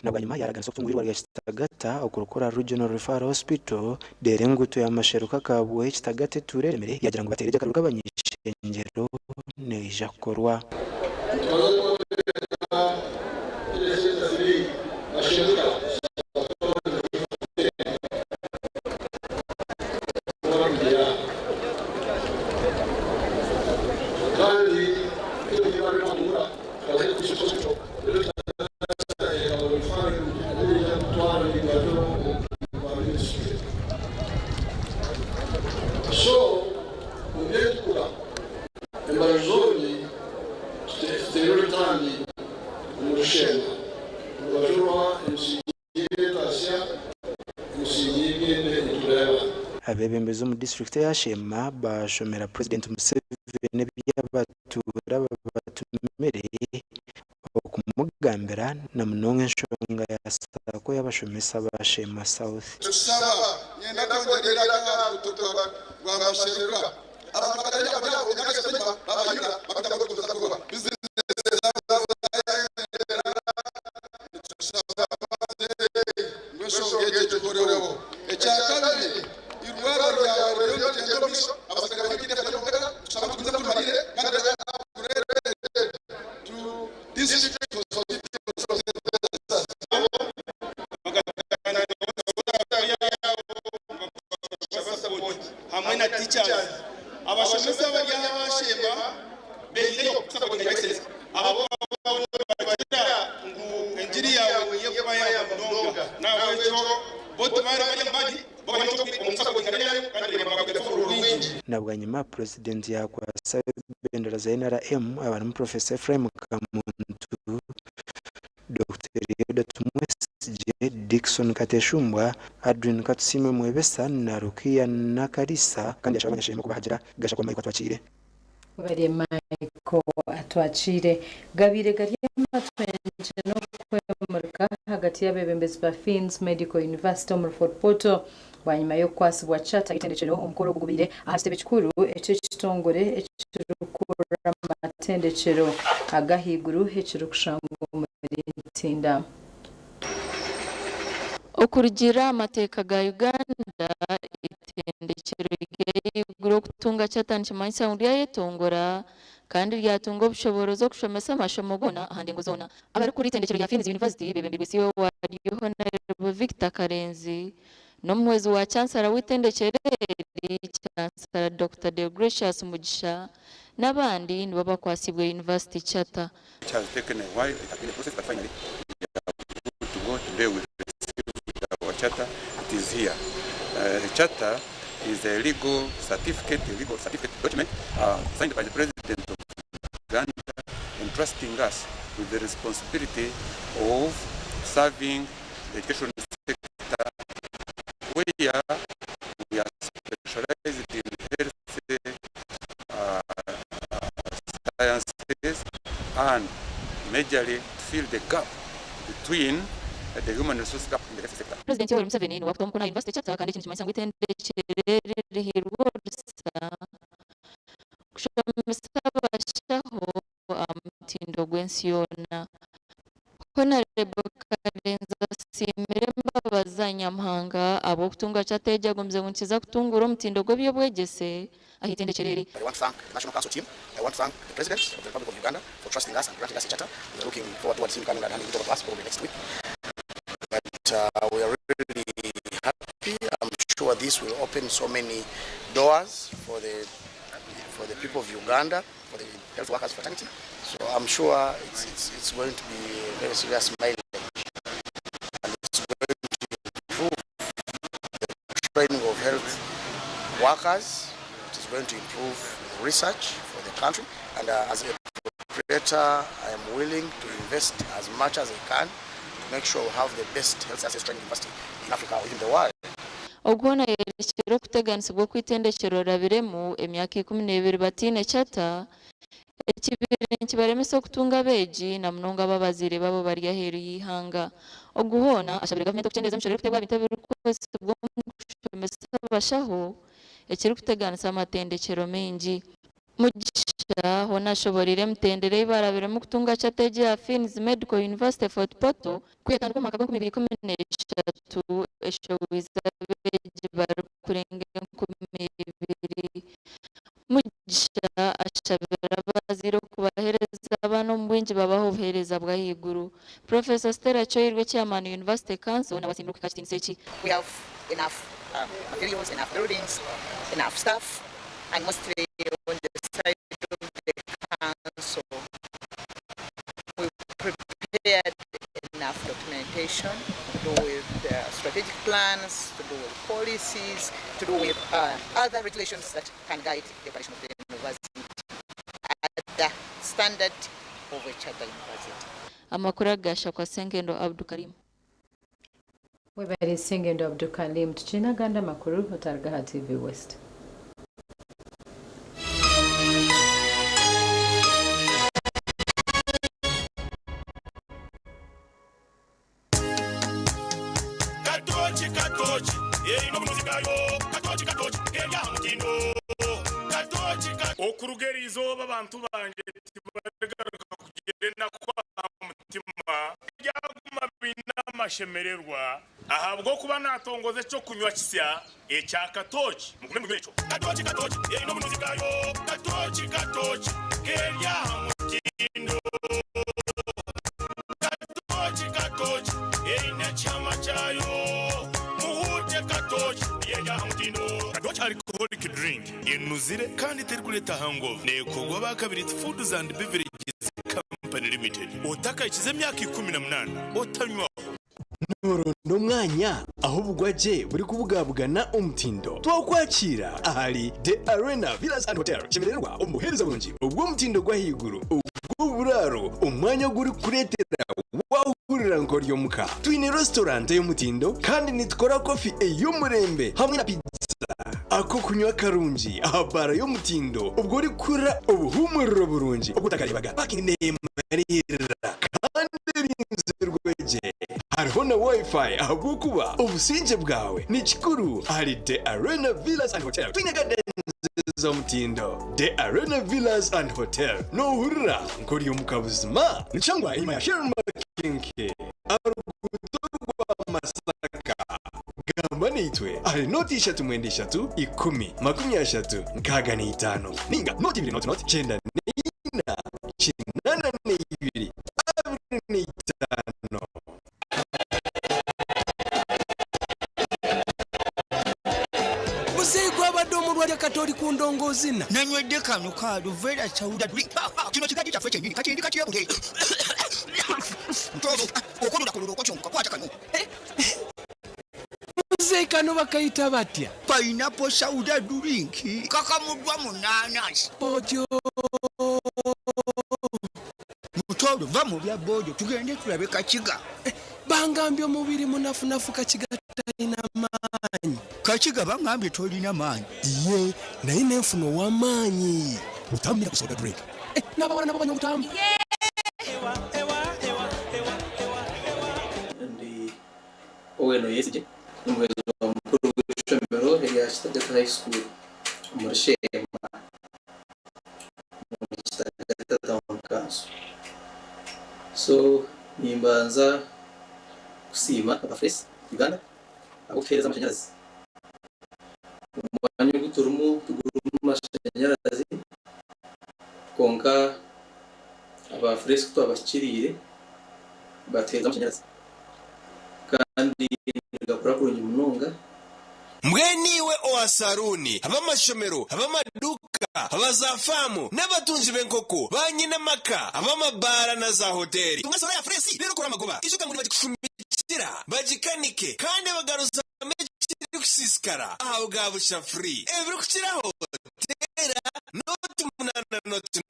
Nabanyuma yaragana sokungwirwa ya Kitagata okurukora Regional Referral Hospital derenguto ya masheruka kabwe Kitagata tureremere yagira ngo batereje karuka abanyishengero neja korwa abebembezi mu district ya Shema bashomera President Museveni by'abatura batumere okumugambira na munonga nshonga ya sako y'abashomesa ba Shema South. Nyenda kongerera gutuka rwa masheruka abantu batajya kunyakasema babayira bakajya kutuza kuba business Nabwanyuma President yakwasa bendera za NRM abantu Professor Ephraim Kamuntu Dr. Yoda Tumwesije Dickson Kateshumbwa Adrian Katsime Mwebesa na Rukia Nakarisa kandi yashabanyashije mu kubahagira gasha kwa Michael Atwachire bari Michael Atwachire gabire gari amatwenje no kwemurika hagati y'abebembezi ba Fins Medical University mu Fort Portal wanyuma yo kwasibwa chata itendekero umukoro gubire ahasebe kikuru eco kitongore ekirukura amatendekero agahiguru heciro kushango muri tinda okurugira amateka ga Uganda itendekero iguru kutunga chata nchimanyisa undi yetongora kandi ryatunga ubushoboro zo kushomesa amashomo gona ahandi ngozona abari kuri itendekero rya Fins University bebembisiwe wariyo Honorable Victor Karenzi no mwezi wa chancellor w'itendekero chancellor Dr. Deogratius Mugisha n'abandi nibo bakwasibwe University Charter. It has taken a while, it has been a process, but finally to go today we received our charter. It is here. The charter is a legal certificate document signed by the President of Uganda, entrusting us with the responsibility of serving the education sector where we are specialized in health sciences and majorly fill the gap between the human resource gap in the health sector. President Yoweri Museveni wakati mkuna University Charter kandi kintu kimanyisa ngo itendekero rihirwa constituency yona. Honorable Karenza Simire Mbabazi Nyamuhanga abo kutunga cyateje gomze munkiza kutungura umutindo gwo byobwegese ahitendekereri. I want to thank the National Council team. I want to thank the President of the Republic of Uganda for trusting us and granting us a charter. We are looking forward to him coming and handing it over to us probably next week. But we are really happy. I'm sure this will open so many doors for the people of Uganda, for the health workers fraternity. So I'm sure it's going to be a very serious mileage. And it's going to improve the training of health workers. It is going to improve research for the country. And as a operator, I am willing to invest as much as I can to make sure we have the best health sciences training university in Africa or in the world. Ogwona yerekero kuteganisibwa kwitendekero rabiremu emyaka 12 batine chata ekibire nkibaremesa okutunga beji na munonga babazire babo bari aheru yihanga oguhona ashabire government okuchendeza mishoro kutegwa bitabiro kwesibwa kushomesa bashaho ekiri kuteganisa amatendekero menji mugisha hona shoborire mtendere ibarabire mu kutunga chateje ya Fins Medical University Fort Portal kuyatandwa mu mwaka wa 2013 eshowiza beji bari kurenge 12 mugisha ashabira baziro kubahereza abana mu bwinji babahohereza bwa higuru. Professor Stella Choirwe chairman University Council na basimbuka kachitini sechi. We have enough materials, enough buildings, enough staff, and mostly on the side of the council, we prepared enough documentation to do with strategic plans, to do with policies, to do with other regulations that can guide the operation of the university at the standard of a charter university. Amakuru gasha kwa Sengendo Abdukarim. Webari Sengendo Abdukarim tuchina ganda makuru otargaha TV West. Katochi ino muzikayo katochi kenya mutindo katochi okurugeri izoba abantu banje tibagaruka kugenda kwa mutima yaguma bina mashemererwa ahabwo kuba natongoze cyo kunywa kisya ecya katochi mukume mwecho katochi ino muzikayo katochi kenya mutindo katochi ina chama chayo Katochi alcoholic drink inuzire kandi teri kuleta hangover nekogwa bakabiri Foods and Beverages Company Limited otaka ikize emyaka 18 otanywa Noro no mwanya ahubwo aje buri kubugabugana umutindo twakwakira ahari The Arena Villas and Hotel kimererwa umuhereza bungi ubwo mutindo gwa higuru ubwo buraro umwanya guri kuretera wahurira ngoryo muka twine restaurant y'umutindo kandi nitwora coffee y'umurembe hamwe na pizza ako kunywa karungi abara y'umutindo ubwo uri kura ubuhumuriro burungi ubutakaribanga parking name marira kandi rinzirweje hariho na wifi aho kuba ubusinje bwawe ni kikuru hari The Arena Villas and Hotel twine gardens z'umutindo The Arena Villas and Hotel no hurira ngoryo muka buzima nicangwa inyuma ya Sherman Kinke arugutorwa Masaka gamba nitwe ari noti 3 mwende 3 10 23 nkaga ni 5 ninga noti 2 noti 9 nina chinana ni 2 ni 5 Musiko abadomu lwa katoli ku ndongozi na nanywedde kano kaado vera chawuda kino kigadi kyaffe kyenyini kati ndika kyebule ntozo okonola kululu okokyonka kwata kano Kano bakayita batya pineapple soda drink kakamudwa mu nanas bojo mutolo va mu bya bojo tugende tulabe kakiga bangambye omubiri munafunafu kakiga talina maanyi kakiga bangambye tolina maanyi ye naye nenfuna ow'amaanyi utambira ku soda drink n'abawala nabo banywa butamu ndi oweno yesije umuyobozi mukuru w'ishomero ya State High School muri Shema mu Kitagata Town Council So nimbanza kusima abafresi Uganda abo kuhereza amashanyarazi umwanya guturumu amashanyarazi konka abafresi twabashikiriye bateza amashanyarazi kandi ngakora kurungi munonga mweniwe oasaruni abamashomero abamaduka abazafamu n'abatunzi b'enkoko banyina maka abamabara na za hoteli tungasora ya fresi rero kora magoba ishuka muri bagikushumikira bagikanike kandi bagaruza mekiri kusiskara aho gabusha free ebiri kukiraho tera noti munana noti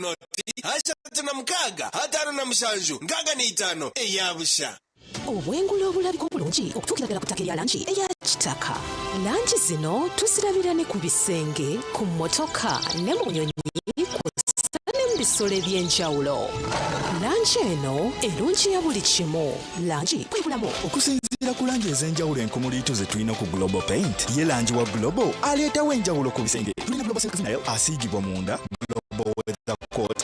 hashatu na mukaga hatano na mushanju ngaga ni 5 eyabusha obwengula obulabiko obulungi okutuukiragala ku ttaka erya langi eya kitaka langi zino tuzirabirane ku bisenge ku mmotoka ne mu nyonyi kw'ossa ne mu bisolo eby'enjawulo langi eno erungi ya buli kimu langi kwebulamu okusinziira ku langi ez'enjawulo enkumuliito ze tulina ku global paint ye langi wa global aleetawo enjawulo ku bisenge tulina global silk asiigibwa munda global weather coat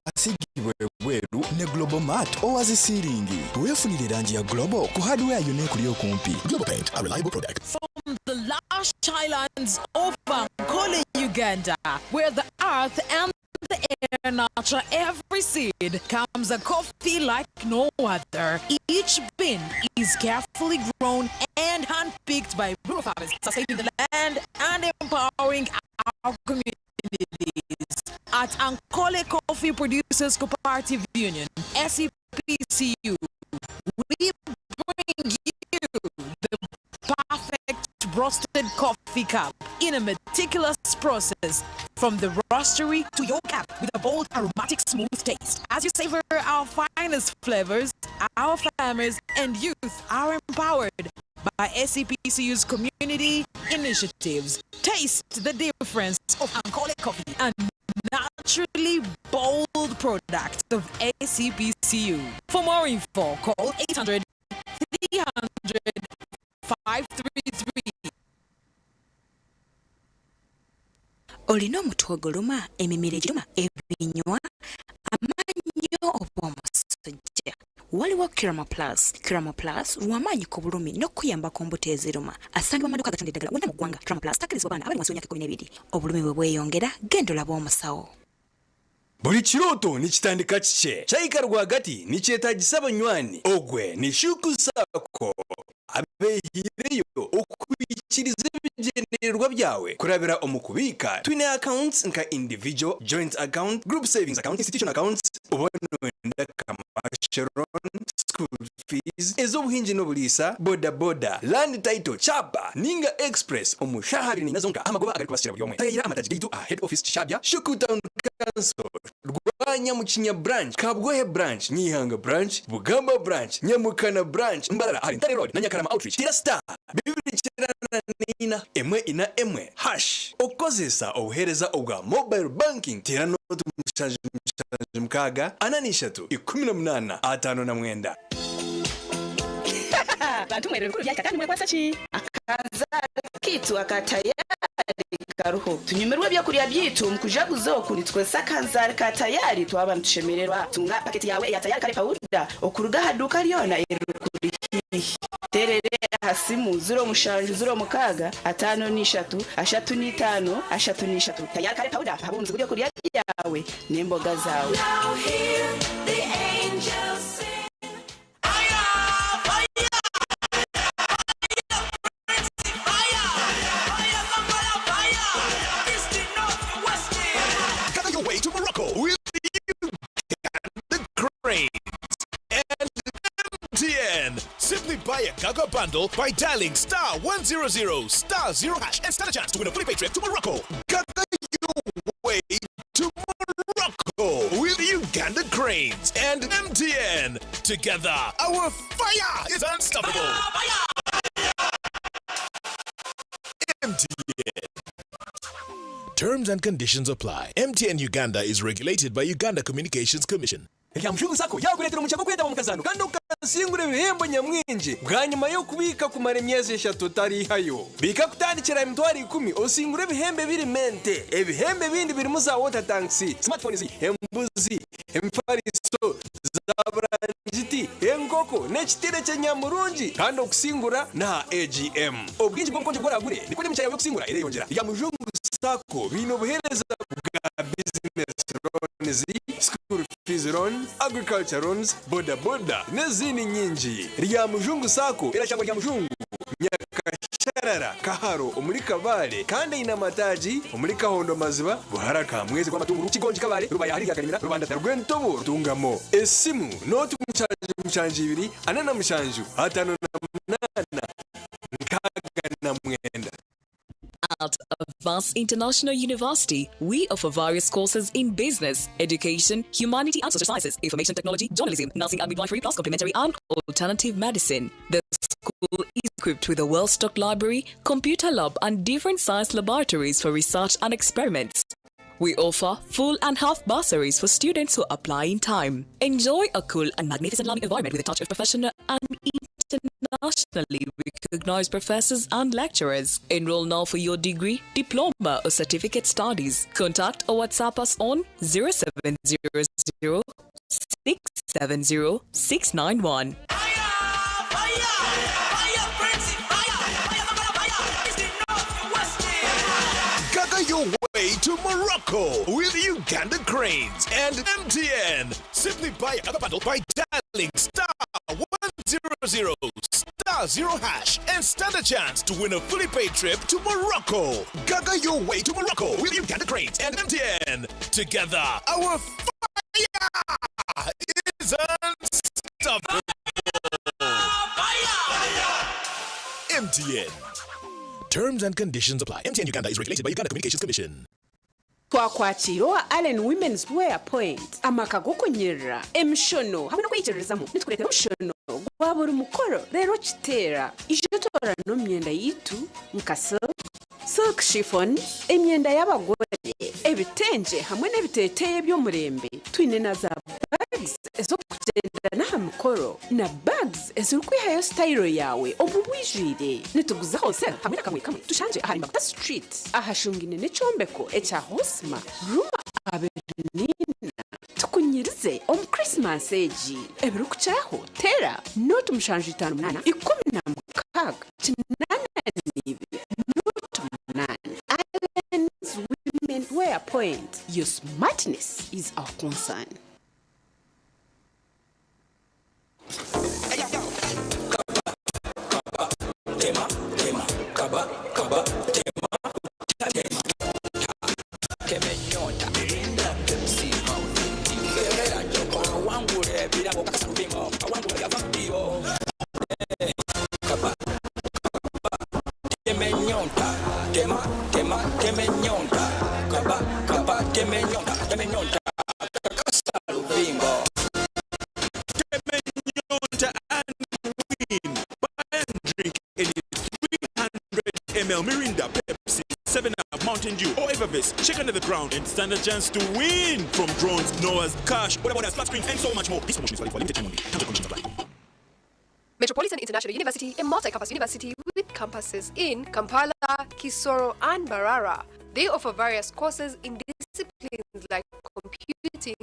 asigibwe bweru ne global mat owazisiringi weefunire langi ya global ku hardware yonna ekuli okumpi. Global paint, a reliable product. From the lush highlands of Ankole, Uganda, where the earth and the air nurture every seed, comes a coffee like no other. Each bean is carefully grown and handpicked by rural farmers, sustaining the land and empowering our communities. At Ankole Coffee Producers Cooperative Union, SCPCU, we bring you the perfect roasted coffee cup in a meticulous process from the roastery to your cup with a bold, aromatic, smooth taste. As you savor our finest flavors, our farmers and youth are empowered by SCPCU's community initiatives. Taste the difference of Ankole Coffee, a naturally bold product of ACPCU. For more info, call 800 300 533. Olina omutwe oguluma, emimiro egiruma, ebinywa, amannyo oba omusujja. Waliwo Kirama Plus. Kirama Plus lw'amaanyi ku bulumi n'okuyamba ku mbuto eziruma. Asangibwa mu maduuka agatunda eddagala wonna mu ggwanga. Kirama Plus takkirizibwa baana abali wansi w'emyaka 12. Obulumi bwe bweyongera, genda olabe omusawo. Buli kirooto nikitandika kikye kyayika rwagati nikyetaagisa abanywani ogwe nishuku saako abeehireyo okubikiriza ebigendererwa byawe kurabira omukubiika twine accounts nka individual joint account group savings account institution accounts obononda kamasharon school fees ez'obuhingi n'obuliisa boda boda land title chapa ninga express omushahari nazo nka amagoba agali kubasira buli omwe tayira amataji gaitu a head office kishabya shuku town council Rwanya Mukinya branch, Kabgohe branch, Nyihanga branch, Bugamba branch, Nyamukana branch, Mbarara, Harintare road, Nanyakarama outreach, Tira star, Bibiri Chirana Nina, Emwe ina Emwe, hash, Okozesa, Ohereza Oga, mobile banking, Tira no Mkaga, Ananishatu, 18, Atano na mwenda. Bantu mwere bikuru bya kakandi mwekwasa ki akaza kitu akatayari karuho tunyumerwa bya kuriya byitu mukujaguzo kuri twese akanzari katayari twabana tushemererwa tunga paketi yawe ya tayari kare powder okuruga haduka lyona erukuri terere hasimu 0 mushanju 0 mukaga 5 n'ishatu 3 n'itano 3 n'ishatu tayari kare powder habunze kuriya kuriya yawe n'imboga zawe. To Morocco with the Cranes and MTN. Simply buy a Gaga bundle by dialing *100 *0# and stand a chance to win a fully paid trip to Morocco. Gaga your way to Morocco with Uganda Cranes and MTN. Together, our fire is unstoppable. MTN. Terms and conditions apply. MTN Uganda is regulated by Uganda Communications Commission. Yamshugu sako yakuletera umucako kwenda mu kazano kandi ukasingure ibihembo nyamwinji bwa nyuma yo kubika kumara imyezi 3 tari hayo bika kutandikira emitwari 10 osingure ibihembe biri mente ebihembe bindi biri muza water tanks smartphones embuzi emfariso za brand giti enkoko n'ekitire ky'enyamurungi kandi okusingura na AGM obwingi bw'obukonje bworagure niko n'emicayi yawe okusingura ereyongera rya mujungu sako bino buhereza bwa business loans school fees loan agriculture loans boda boda n'izindi nyingi rya mujungu sako irashangwa rya mujungu Nyakasharara Kaharo omuri Kabale kandi ina mataji omuri Kahondo Maziba buharaka mwezi kwa matunguru kigonji Kabale ruba yahiriga karimira rubanda tarwentobo tungamo esimu notu muchanji 2 anana mushanju 58 nkagana mwenda. At Advanced International University, we offer various courses in business, education, humanity and social sciences, information technology, journalism, nursing and midwifery, plus complementary and alternative medicine. The school is equipped with a well-stocked library, computer lab and different science laboratories for research and experiments. We offer full and half bursaries for students who apply in time. Enjoy a cool and magnificent learning environment with a touch of professional and internationally recognized professors and lecturers. Enroll now for your degree, diploma or certificate studies. Contact or WhatsApp us on 0700 670 691. Your way to Morocco with Uganda Cranes and MTN. Simply buy another bundle by dialing *100 *0# and stand a chance to win a fully paid trip to Morocco. Gaga your way to Morocco with Uganda Cranes and MTN. Together, our fire is unstoppable. MTN. Terms and conditions apply. MTN Uganda is regulated by Uganda Communications Commission. Twakwakira Allen Women's Wear Point amakago kunyerera emishono hamwe no kwigerezamo nitwetera umushono gwabura umukoro rero kitera ijetora no myenda yitu nkasa silk chiffon emyenda y'abagore ebitenje hamwe n'ebiteteye byo murembe twine na za bags ezo kugenda na mukoro na bags ezo kwihayo style yawe obubwijire nituguza hose hamwe nakamwe kamwe tushanje ahari Mbabazi Street ahashungine n'ecombeko echa Hosma Ruma Abenina tukunyirize Christmas age ebirukuchaho tera not mushanje 58 16 Allen's Women's Wear Point. Your smartness is our concern. Mirinda, Pepsi, 7-Up, Mountain Dew, or Evervis. Check under the ground and stand a chance to win from drones, Noah's, cash, whatever that's flat screens, and so much more. This promotion is valid for limited time only. Terms and conditions apply. Metropolitan International University, a multi-campus university with campuses in Kampala, Kisoro, and Barara. They offer various courses in disciplines like computing,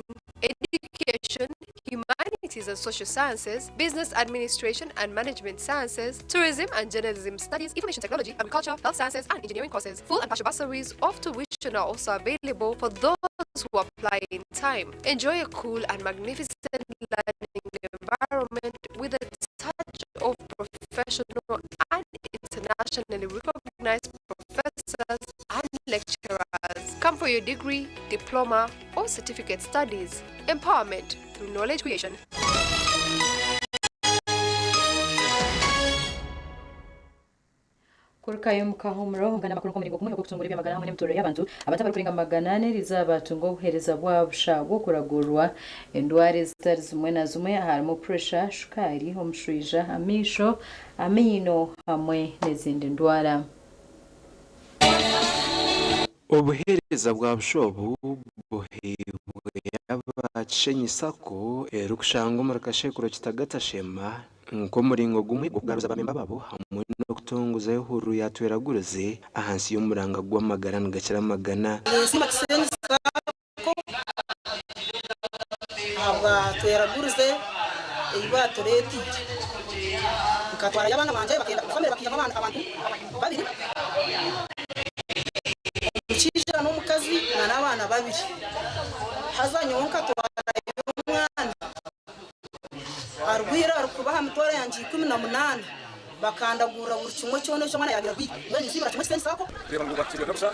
education, humanities and social sciences, business administration and management sciences, tourism and journalism studies, information technology, agriculture, health sciences, and engineering courses. Full and partial bursaries of tuition are also available for those who apply in time. Enjoy a cool and magnificent learning environment with a touch of professional and internationally recognized professors and lecturers. Come for your degree, diploma, or certificate studies. Empowerment through knowledge creation. Kurukayo mukahumro ngana makuru komuringo kumwe okutungura byamagana hamwe n'emutoro y'abantu abataba kuringa maganane rizabatungo buhereza bwabusha bwo kuragurwa endware zitari zimwe na zimwe harimo pressure shukari omushwija amisho amino hamwe n'izindi ndwara. Obuhereza bwa bushobu buhebwe abacenyisako rukushanga murakashekuro kitagatashema nko muringo gumwe gugaruza abamemba babo hamwe no kutonguza ihuru yatweraguruze ahansi y'umuranga gw'amagara ngakira magana simakisenza ko 'aba tweraguruze eibato leti nkatwara y'abana banje bakenda gukomera bakiyama abantu babiri ukijira n'umukazi n'abana babiri hazanyonka twara y'umwana arwira arukubaha mutwara yanje 18 bakandagura buri kimwe cyone cyo mwana yagira bene sibira kimwe sense sako reba ngo bakiriye kabisa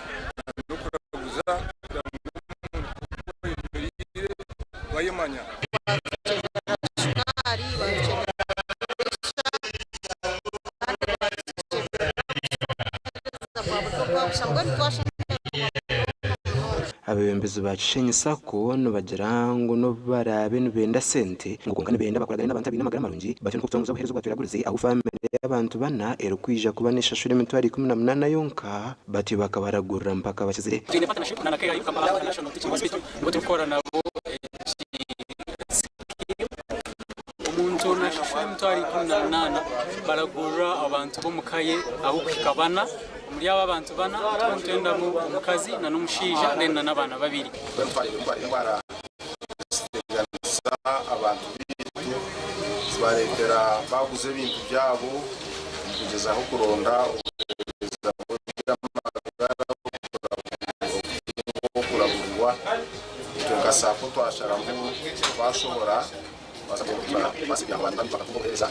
n'ukuraguza bayimanya abembezi bacishenye sako no bagira ngo no barabe nubenda sente ngo kungana benda bakoragana n'abantu abina magara marungi batyo kutonza ubuherezo bwaturaguze aho family y'abantu bana erukwija kubanisha shure mitwari 18 yonka batyo bakabaragurira mpaka bakizire tine partnership na nakaya yukamala national teaching hospital bote ukora nabo umuntu na shure mitwari 18 baragurira abantu bo mukaye aho kikabana muri aba bantu bana twenda mu mukazi na n'umushija ndena n'abana babiri indwara abantu baretera baguze ibintu byabo kugeza aho kuronda kuragurwa tugasako twasharamu bashobora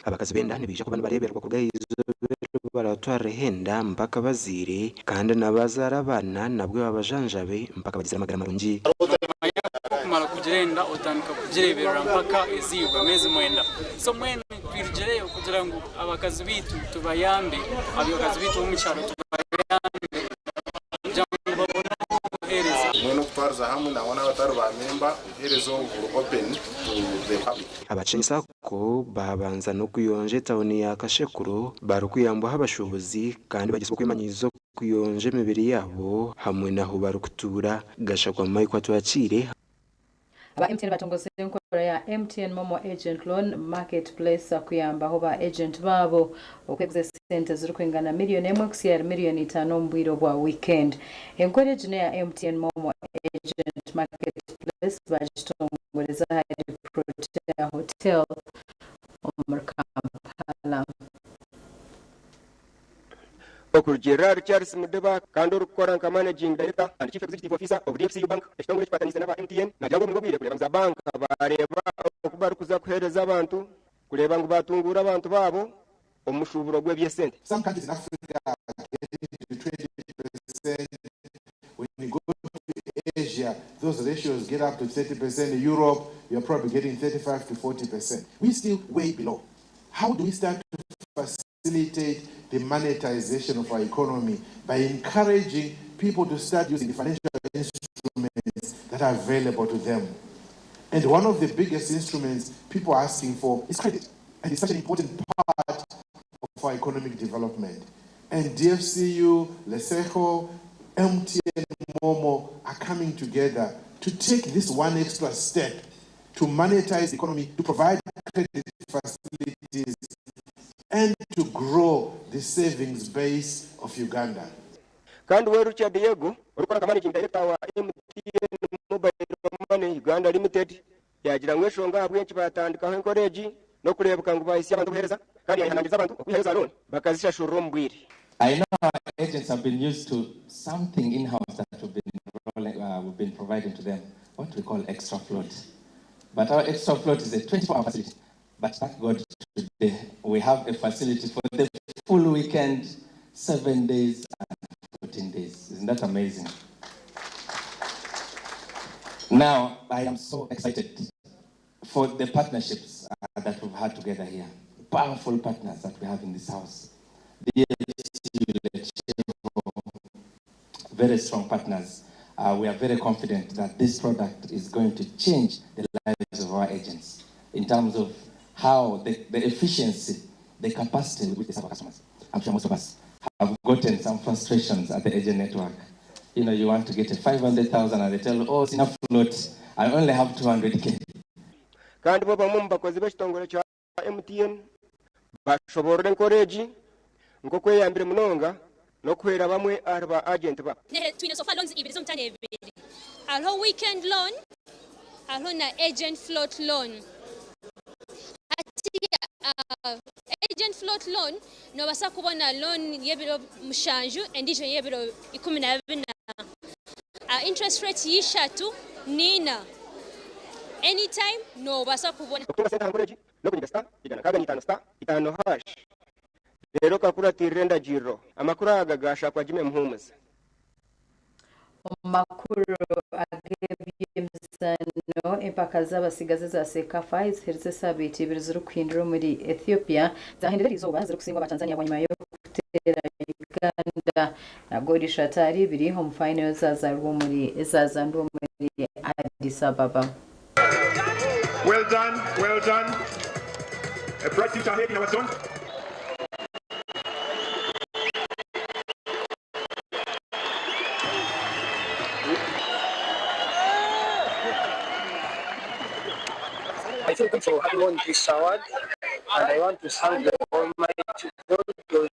abakazi benda ntibije ko bana bareberwa ku bwayizo baratwara henda mpaka bazire kandi nabazara abana nabwo babajanjabe mpaka bagize amagara marungi kumara kugenda utanika kugirebera mpaka izibwa mezi mwenda so mwene twijereyo kugira ngo abakazi bitu tubayambe abakazi bitu bo mu cyaro tubayambe jambo babona hereza no kutwarza hamwe nabona batari ba member herezo open to the public abacensa ko babanza no kuyonje tawuni ya Kashekuro barukuyambo habashobozi kandi bagiswe kwimanyizo kuyonje mibiri yabo hamwe naho barukutura gashakwa mai kwa twacire aba MTN batongoze nkora ya MTN Momo Agent Loan Marketplace akuyamba aho ba agent babo okwegze sente zirukwingana miliyoni MXR miliyoni 5 mbwiro bwa weekend encourage ya MTN Momo Agent Marketplace bajitongoreza hari Protea Hotel Kampala. Dr. Gerard Charles Mudeba kandi urukora nka managing director and chief executive officer of DFC Bank ekitongole kipatanise n'aba MTN najyango mugobire kureba za bank bareba okuba rukuza kuhereza abantu kureba ngo batungura abantu babo omushuburo gw'ebyesente. Some countries in Africa get 20%. When you go to Asia, those ratios get up to 30%. In Europe, you're probably getting 35 to 40%. We're still way below. How do we start to facilitate the monetization of our economy by encouraging people to start using the financial instruments that are available to them? And one of the biggest instruments people are asking for is credit. And it's such an important part of our economic development. And DFCU, Lesejo, MTN, Momo are coming together to take this one extra step to monetize the economy, to provide credit facilities, and to grow the savings base of Uganda. Kandi we Richard Diego, urukora managing director wa MTN Mobile Money Uganda Limited, yagira ngweshonga abwenci batandika encourage no kurebuka ngo bahisi abantu buhereza kandi yahanangiza abantu kuhereza loan bakazisha shuru mbwiri. I know our agents have been used to something in-house that we've been providing to them, what we call extra float. But our extra float is a 24-hour facility. But thank God today we have a facility for the full weekend, 7 days and 14 days. Isn't that amazing? Now, I am so excited for the partnerships that we've had together here. Powerful partners that we have in this house. Very strong partners. We are very confident that this product is going to change the lives of our agents in terms of how the efficiency, the capacity with which they serve our customers. I'm sure most of us have gotten some frustrations at the agent network. You know, you want to get a 500,000 and they tell you, oh, it's enough float. I only have 200K. Kandi baba mumba kozi b'ekitongole kya MTN bashobora encourage ngo kweyambire munonga no kuhera bamwe arba agent ba. Twine sofa loans ibiri zomtane ebiri. Alho weekend loan, alho na agent float loan. Ati agent float loan no basa kubona loan yebiro mushanju endijo yebiro 14 interest rate yishatu nina anytime no basa kubona kutunga senta hangoreji no kunyika star igana kaga ni 5 star 5 hash rero kakura tirenda jiro amakuru agagasha kwa jime muhumuza makuru agebyemzano empaka z'abasigaze za Sekafa izhereze sabiti ibiri z'urukwindiro muri Ethiopia zahendera izuba ziri kusingwa abatanzania nyuma yo gutera Uganda na goli shatari ibiri home final zazarwo muri Addis Ababa. Well done, well done. A bright future ahead in our zone. I feel good for having won this award, and I want to thank the Almighty God for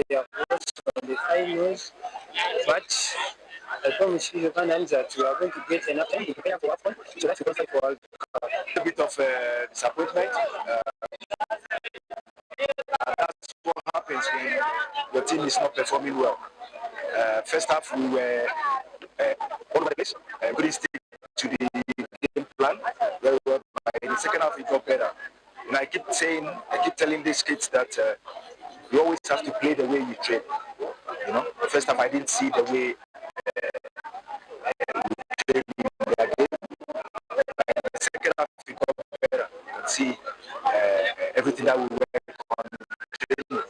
their efforts on the finals. But I promise you, that we are going to get enough time to prepare for AFCON, so that's qualify for World Cup. A bit of disappointment. That's what happens when your team is not performing well. First half, we were all over the place. Couldn't stick to the game plan very well. In the second half, it got better. And I keep telling these kids that you always have to play the way you train. You know, the first half I didn't see the way we trained in their game. In the second half, it got better. You can see everything that we work on training.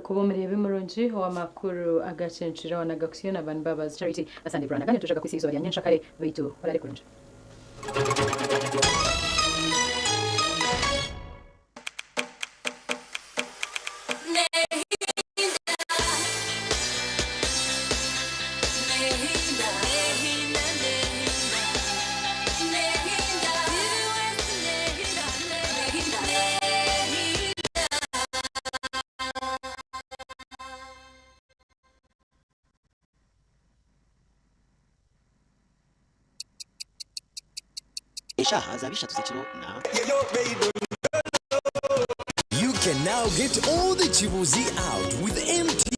Kubo murebe muronji wa makuru Agacencwire na Agacencwire na Mbabazi Charity asandi brana kandi tujaga kwisizo ya nyensha kare bitu barare kunje You can now get all the Chibuzi out with MTN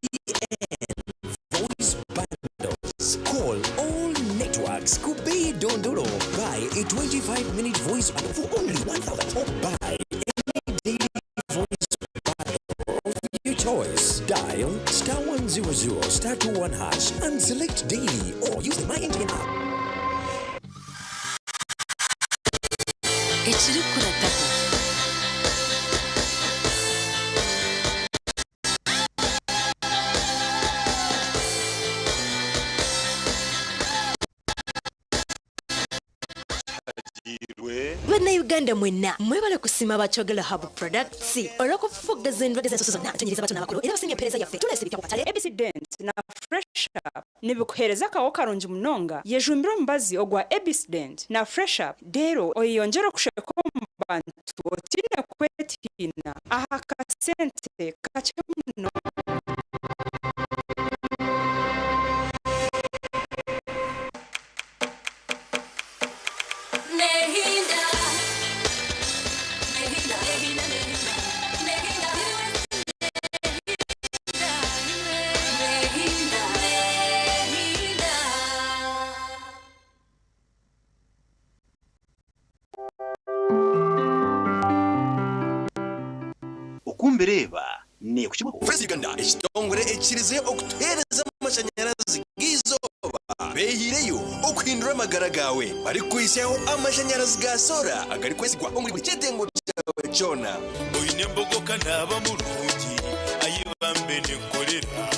voice bundles. Call all networks. Kubei Dondoro. Buy a 25-minute voice bundle for only 1,000. Or buy any daily voice bundle of your choice. Dial *100 *21 hash and select daily or use the My MTN app. Uganda mwena mwebale kusima abachogela hub products olwokufuga zendwadde z'ensusu zonna tunyiriza abato n'abakulu era basimye empeereza yaffe tulesibikya ku katale ABC Dent na Fresh Up nibikuhereza akawo karungi munonga yejumbira omubazi ogwa ABC Dent na Fresh Up dero oyonjera okusheka mu bantu otina kwetina aha kasente kake muno Bereva ne kukibuko Fresh Uganda ekitongole ekirize okuteereza amashanyarazi gizoba behireyo okuhindura amagara gawe bari kwisaho amashanyarazi ga sola agari kwesigwa omuli buli kyetengo kyawe kyona oyine embogoka n'aba mulungi ayibambe nekolera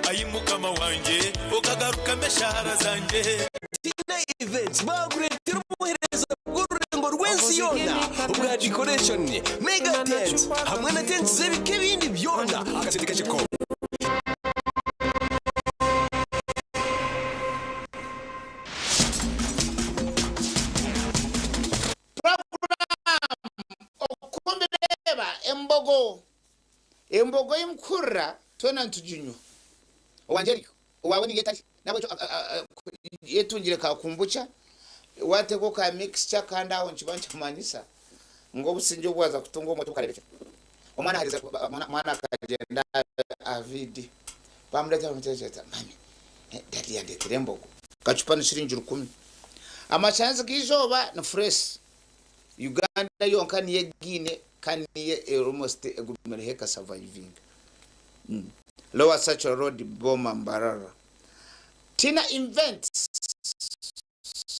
ayimukama wanje okagaruka meshahara zanje tina events bakuretera umuhereza bw'ururengo rw'ensi yona ubwa decoration mega tent hamwe na tent z'ebika ebindi byona akasente kashiko embogo imkurra tona ntujinyo wanjeriko wawe ngetati nabo yetungire ka kumbucha wate ko ka mixture kandi aho nchibancha kumanyisa ngo businje bwaza kutunga moto kareke omwana hariza mwana kagenda avidi bamuleta mutecheta mami dadi yande kirembogo kachupa ni shilingi 10 amachanzi kizoba no fresh Uganda yonka niye Guinea kan niye almost egumere heka surviving Lower Satchel Road Boma Mbarara tina invent